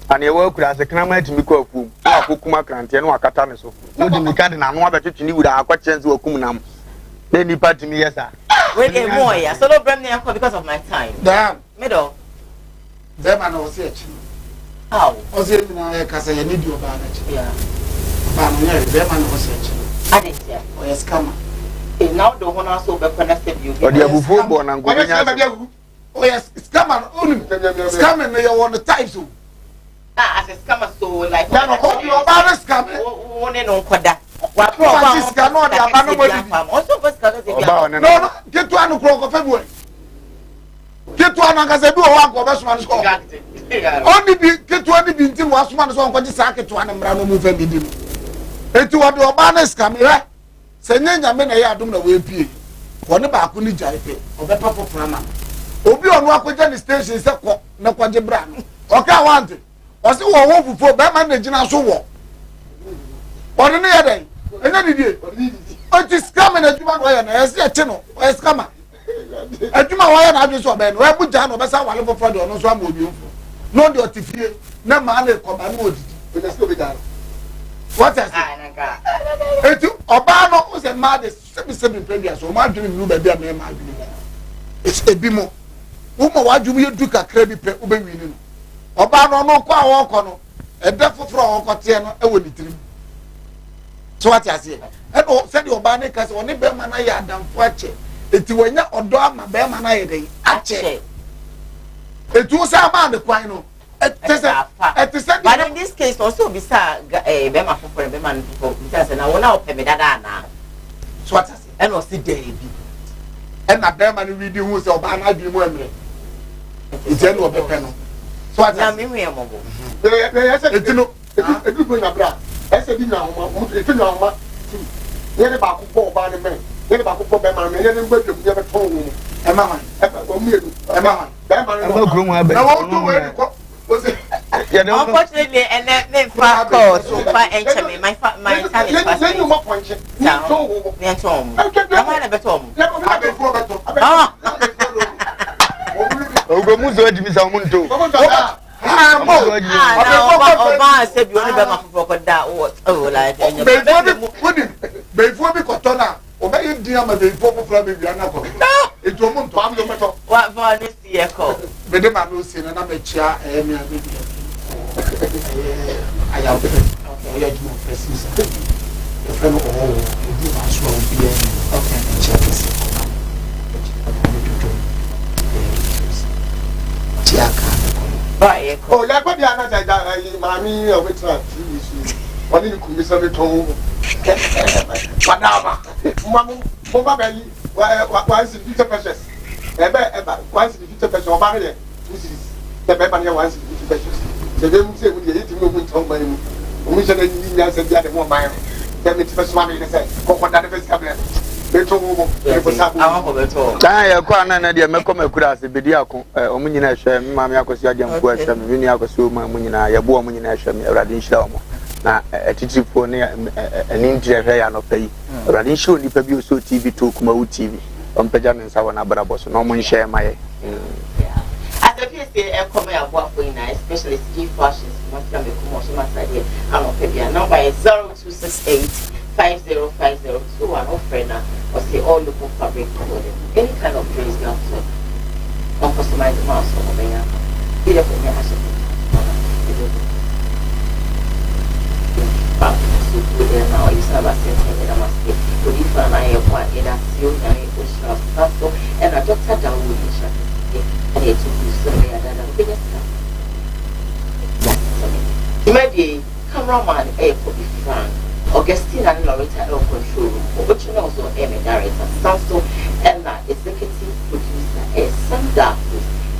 and ye work as a crama to me ko akum akukuma krante no akata ne so no di mika de na no abetwetwe ni wura akwa chance wakum nam na nipa timi yesa we dey more ya so no blame me because of my time damn middle them and was here how was here na ya kasa ya need you ba na chi yeah ba no ya them and was here I didn't hear oh yes come now the one also be connected you o dia bufu bo na ngo nya oh yes scammer only scammer me you want the types as a scammer so like na no ko you ba scammer one no kwada wa pro ba scammer no dia ba no mo di also go scammer no no get to anu kro ko February get to anu ga se bi o wa ko be so man so only bi get to ani bi ntin wa so man so ko ji sa ke to anu mra no mu fa bi di eti wa do ba na scammer se nyanya me na ya adum na we pie woni ba ko ni jare pe obepa fofora ma obi onu akogya ni station se ko na kwaje bra no oka want o se wo wo fufo be ma na gina so wo oni ne ya dai enya ni die o ti scam na juma no ya na ese e che no o scam aduma wa ya na adwe so be no e buja no be sa wale fofora de ono so am obi mfo no de otifie na ma na ko ba no odidi o de se obi da what is it oba no o se ma de sebi previous o ma dwene mi ba bia me ma dwene it's ebi mo wo ma wa dwumi edu kakra bi pe wo be wi ni no oba no no kwa wo ko no e de foforo wo ko te no e wo nitirim so what is it e no se de oba ne ka se oni be ma na ya adamfo ache eti wanya odo ama be ma na ye de ache etu sa ma de kwan no but in this case also be sa be ma foforo be man foforo because na wona o peme dada na so what is it and o si dey bi and na be man we di hu se oba na di mu emre ite no be pe no so what na me hu e mo bo eti no edu go na bra ese bi na homa etu na homa ye ne ba ko bo ba ne me ye ne ba ko bo be ma me ye ne gba dwum ye be ton wo e ma man o mi edu e ma man be ma no gro mu abe na wo to we ko unfortunately and then for call so far encheme my time is past you mo ponche ni ton wo ni ton na ma na beto mo abe fo beto ah ogo mu zo di mi sa mu nto Oba said you only be my for that. Oh, like before we cotona, obey dear my before from Viana. It won't to have your what for this year call? Bedema no sin and I'm a chair and I have okay, more presence. The friend of all do as well be okay. Check this. Right. Oh, like what the other mammy of it. What did you cook this every tone? Madama, Mamma, Poma Belly, once the future precious. Ever, once the future precious of Barrier, which is the Bepania once the future precious. The them say we eat movement on my mission and you said the other one mile. Then it's first one in the set. Go for that first cabinet. ya kwa na dia mekoma kura ase bedi ako omunyina hwe mama akosi agempo hwe me nua akosi o munyina ya bo omunyina hwe me awrade nhira omo na etitifo ne ani ndire hwe ya no pai awrade nhira onipa bi o so TV to Kumawood TV ompaja ne nsa wona brabo so no mo nhye maye as if you say e come ya bo afo ina especially ski fashions what can be promotion masadi ano pebia number is 0268 505021 offering or say all local fabric clothing, any kind of dress you have to on customized mask or whatever. Either for me, I should so good now. You saw us in a mask. But if I want in a few ocean stuff, and I just had a wood and it's so than a biggest stuff. Maybe cameraman for be frank. Augustine and Loretta El Control Room, which also Emmy Director, Sanso, Emma, Executive Producer, Sandra,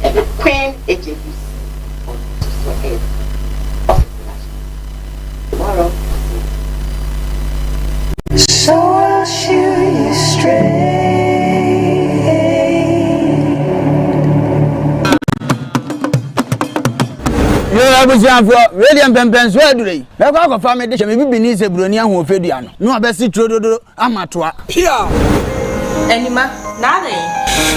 and the Queen Agency tomorrow. So I'll shoot you straight. You abusianfo William Pempenso adure me kwa ko fa me de me bibini se broni aho ofedua no no abesi trododo amatoa pia anima nade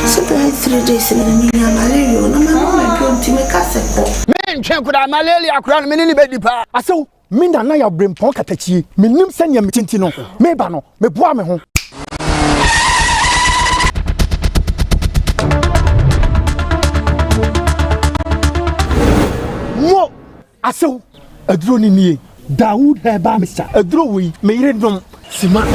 so 3 days in the malaria no mama don't me kasepo me ntwe kuda malaria kura no me ni bedi pa aso minda na ya brempon katachie menim sanya metinti no me ba no me boa me ho mo aso aduro ni nie Dawood heba misa aduro wi me yire dom sima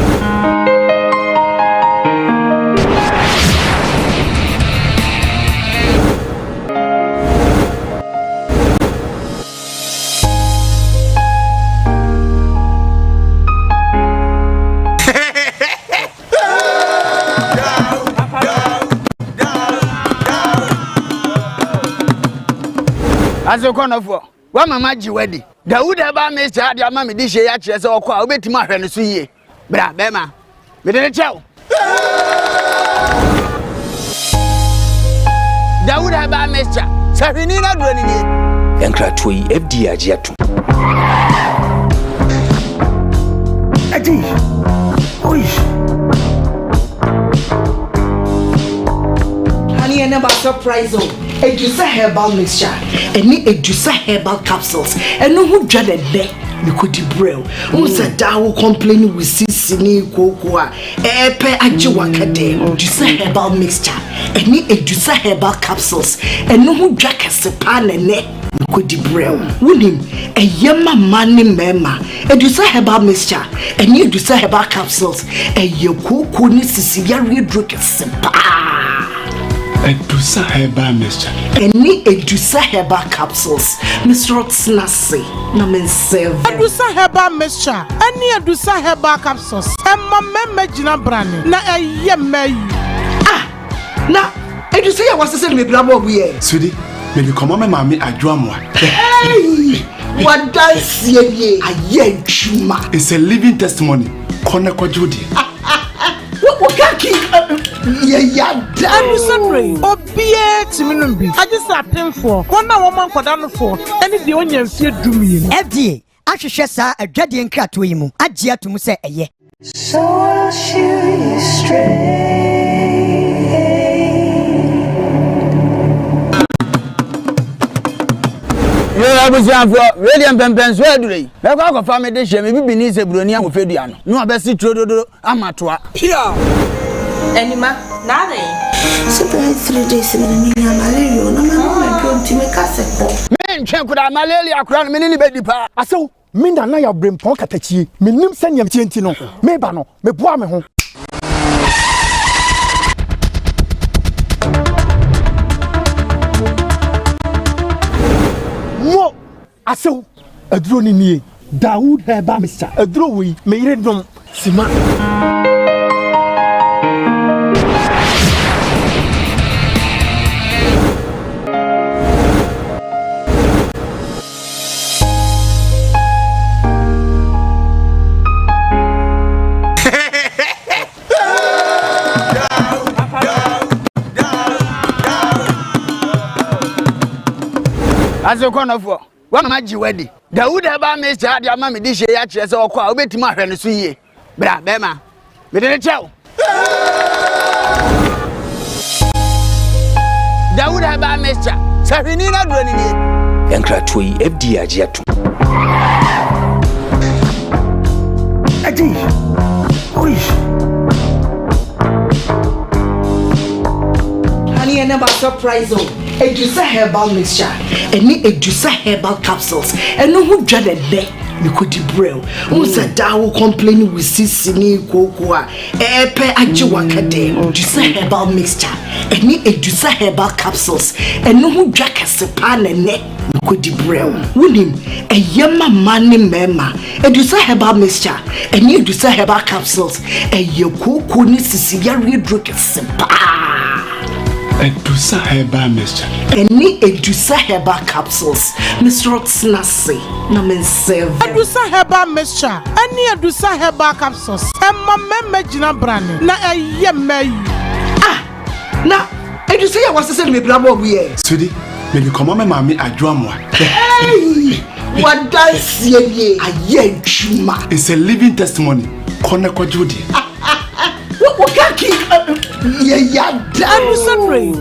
Aso konofo wa mama ji wedi Dawood eba me cha dia ma me di hye ya kire se okwa obetima ahwe no so yie bra bema me de chew Dawood eba me cha sahwini na duro ni ni Yankratoi FD ajiatu Adi oi Honey, I never surprise you. Edusa herbal mixture, any Edusa herbal capsules, and no who dreaded there. You could brew. Who said that will complain with Sissini Koowaa, Epe Ajiwakade, Edusa herbal mixture, any Edusa herbal capsules, and no who drank a sepan and neck. You could brew. William, a yama money mema, Edusa herbal mixture, any Edusa herbal capsules, a Yoko Sicilia drink a sepa. Edusa herbal mixture. Any Edusa herbal capsules. Mr. Snassi, no men save. Edusa herbal mixture. Any Edusa herbal capsules. Emma memejina brani. Na yemme. Ah, na Edusa ya wasa se me brabo we. Sudi, me bi komo me mami adwa mo. Hey, what dance ye aye chuma. It's a living testimony. Kone kwa judi. What kaki? Yeah, Edusa pray. Obie timinumbi. I just happen for. One woman kwadano for. Any the onion fear dumi. FDA ahwehwe saa adwade nkrato yi mu agye atum se eye So I'll shoot you straight. Yo abusianfo William Pempenso adure me kwa ko fa me de hye me bibini se broni aho ofedua no no abesi trododo amatoa pia anima nade so 3 days in the malaria no mama don't me kasepo me ntwe kuda malaria kura no me ni bedi pa aso minda na ya brempon katachie menim sanya metinti no me ba no me boa me ho mo aso aduro ni nie Dawood heba misa aduro wi me yire dom sima Aso konofo wa mama ji wedi Dawood eba me cha dia ma me di hye ya kire se okwa obetima ahwe no so yie bra bema me de chew Dawood eba me cha sahwini na duro ni ni Yankratoi FD ajiatu Adi oi Honey, I never surprise you. Edusa herbal mixture, any Edusa herbal capsules, and no who dreaded there. You could brew. Who said that will complain with Sissini Koowaa, Epe Ajiwakade, Edusa herbal mixture, any Edusa herbal capsules, and no who drank a sepan and neck. You could brew. William, a yama money mema, Edusa herbal mixture, any Edusa herbal capsules, a Yoko Sicilia drink a sepa. Edusa herbal mixture. Any Edusa herbal capsules. Mr. Snassi, no men save. Edusa herbal mixture. Any Edusa herbal capsules. Emma memejina brani. Na yemme. Ah, na Edusa ya wasa se me brabo we. Sudi, Maybe come on, mommy, I draw more. Hey, what does ye a yen chuma? It's a living testimony. Corner kwa Judy. What can keep? Yeah, I'm sorry.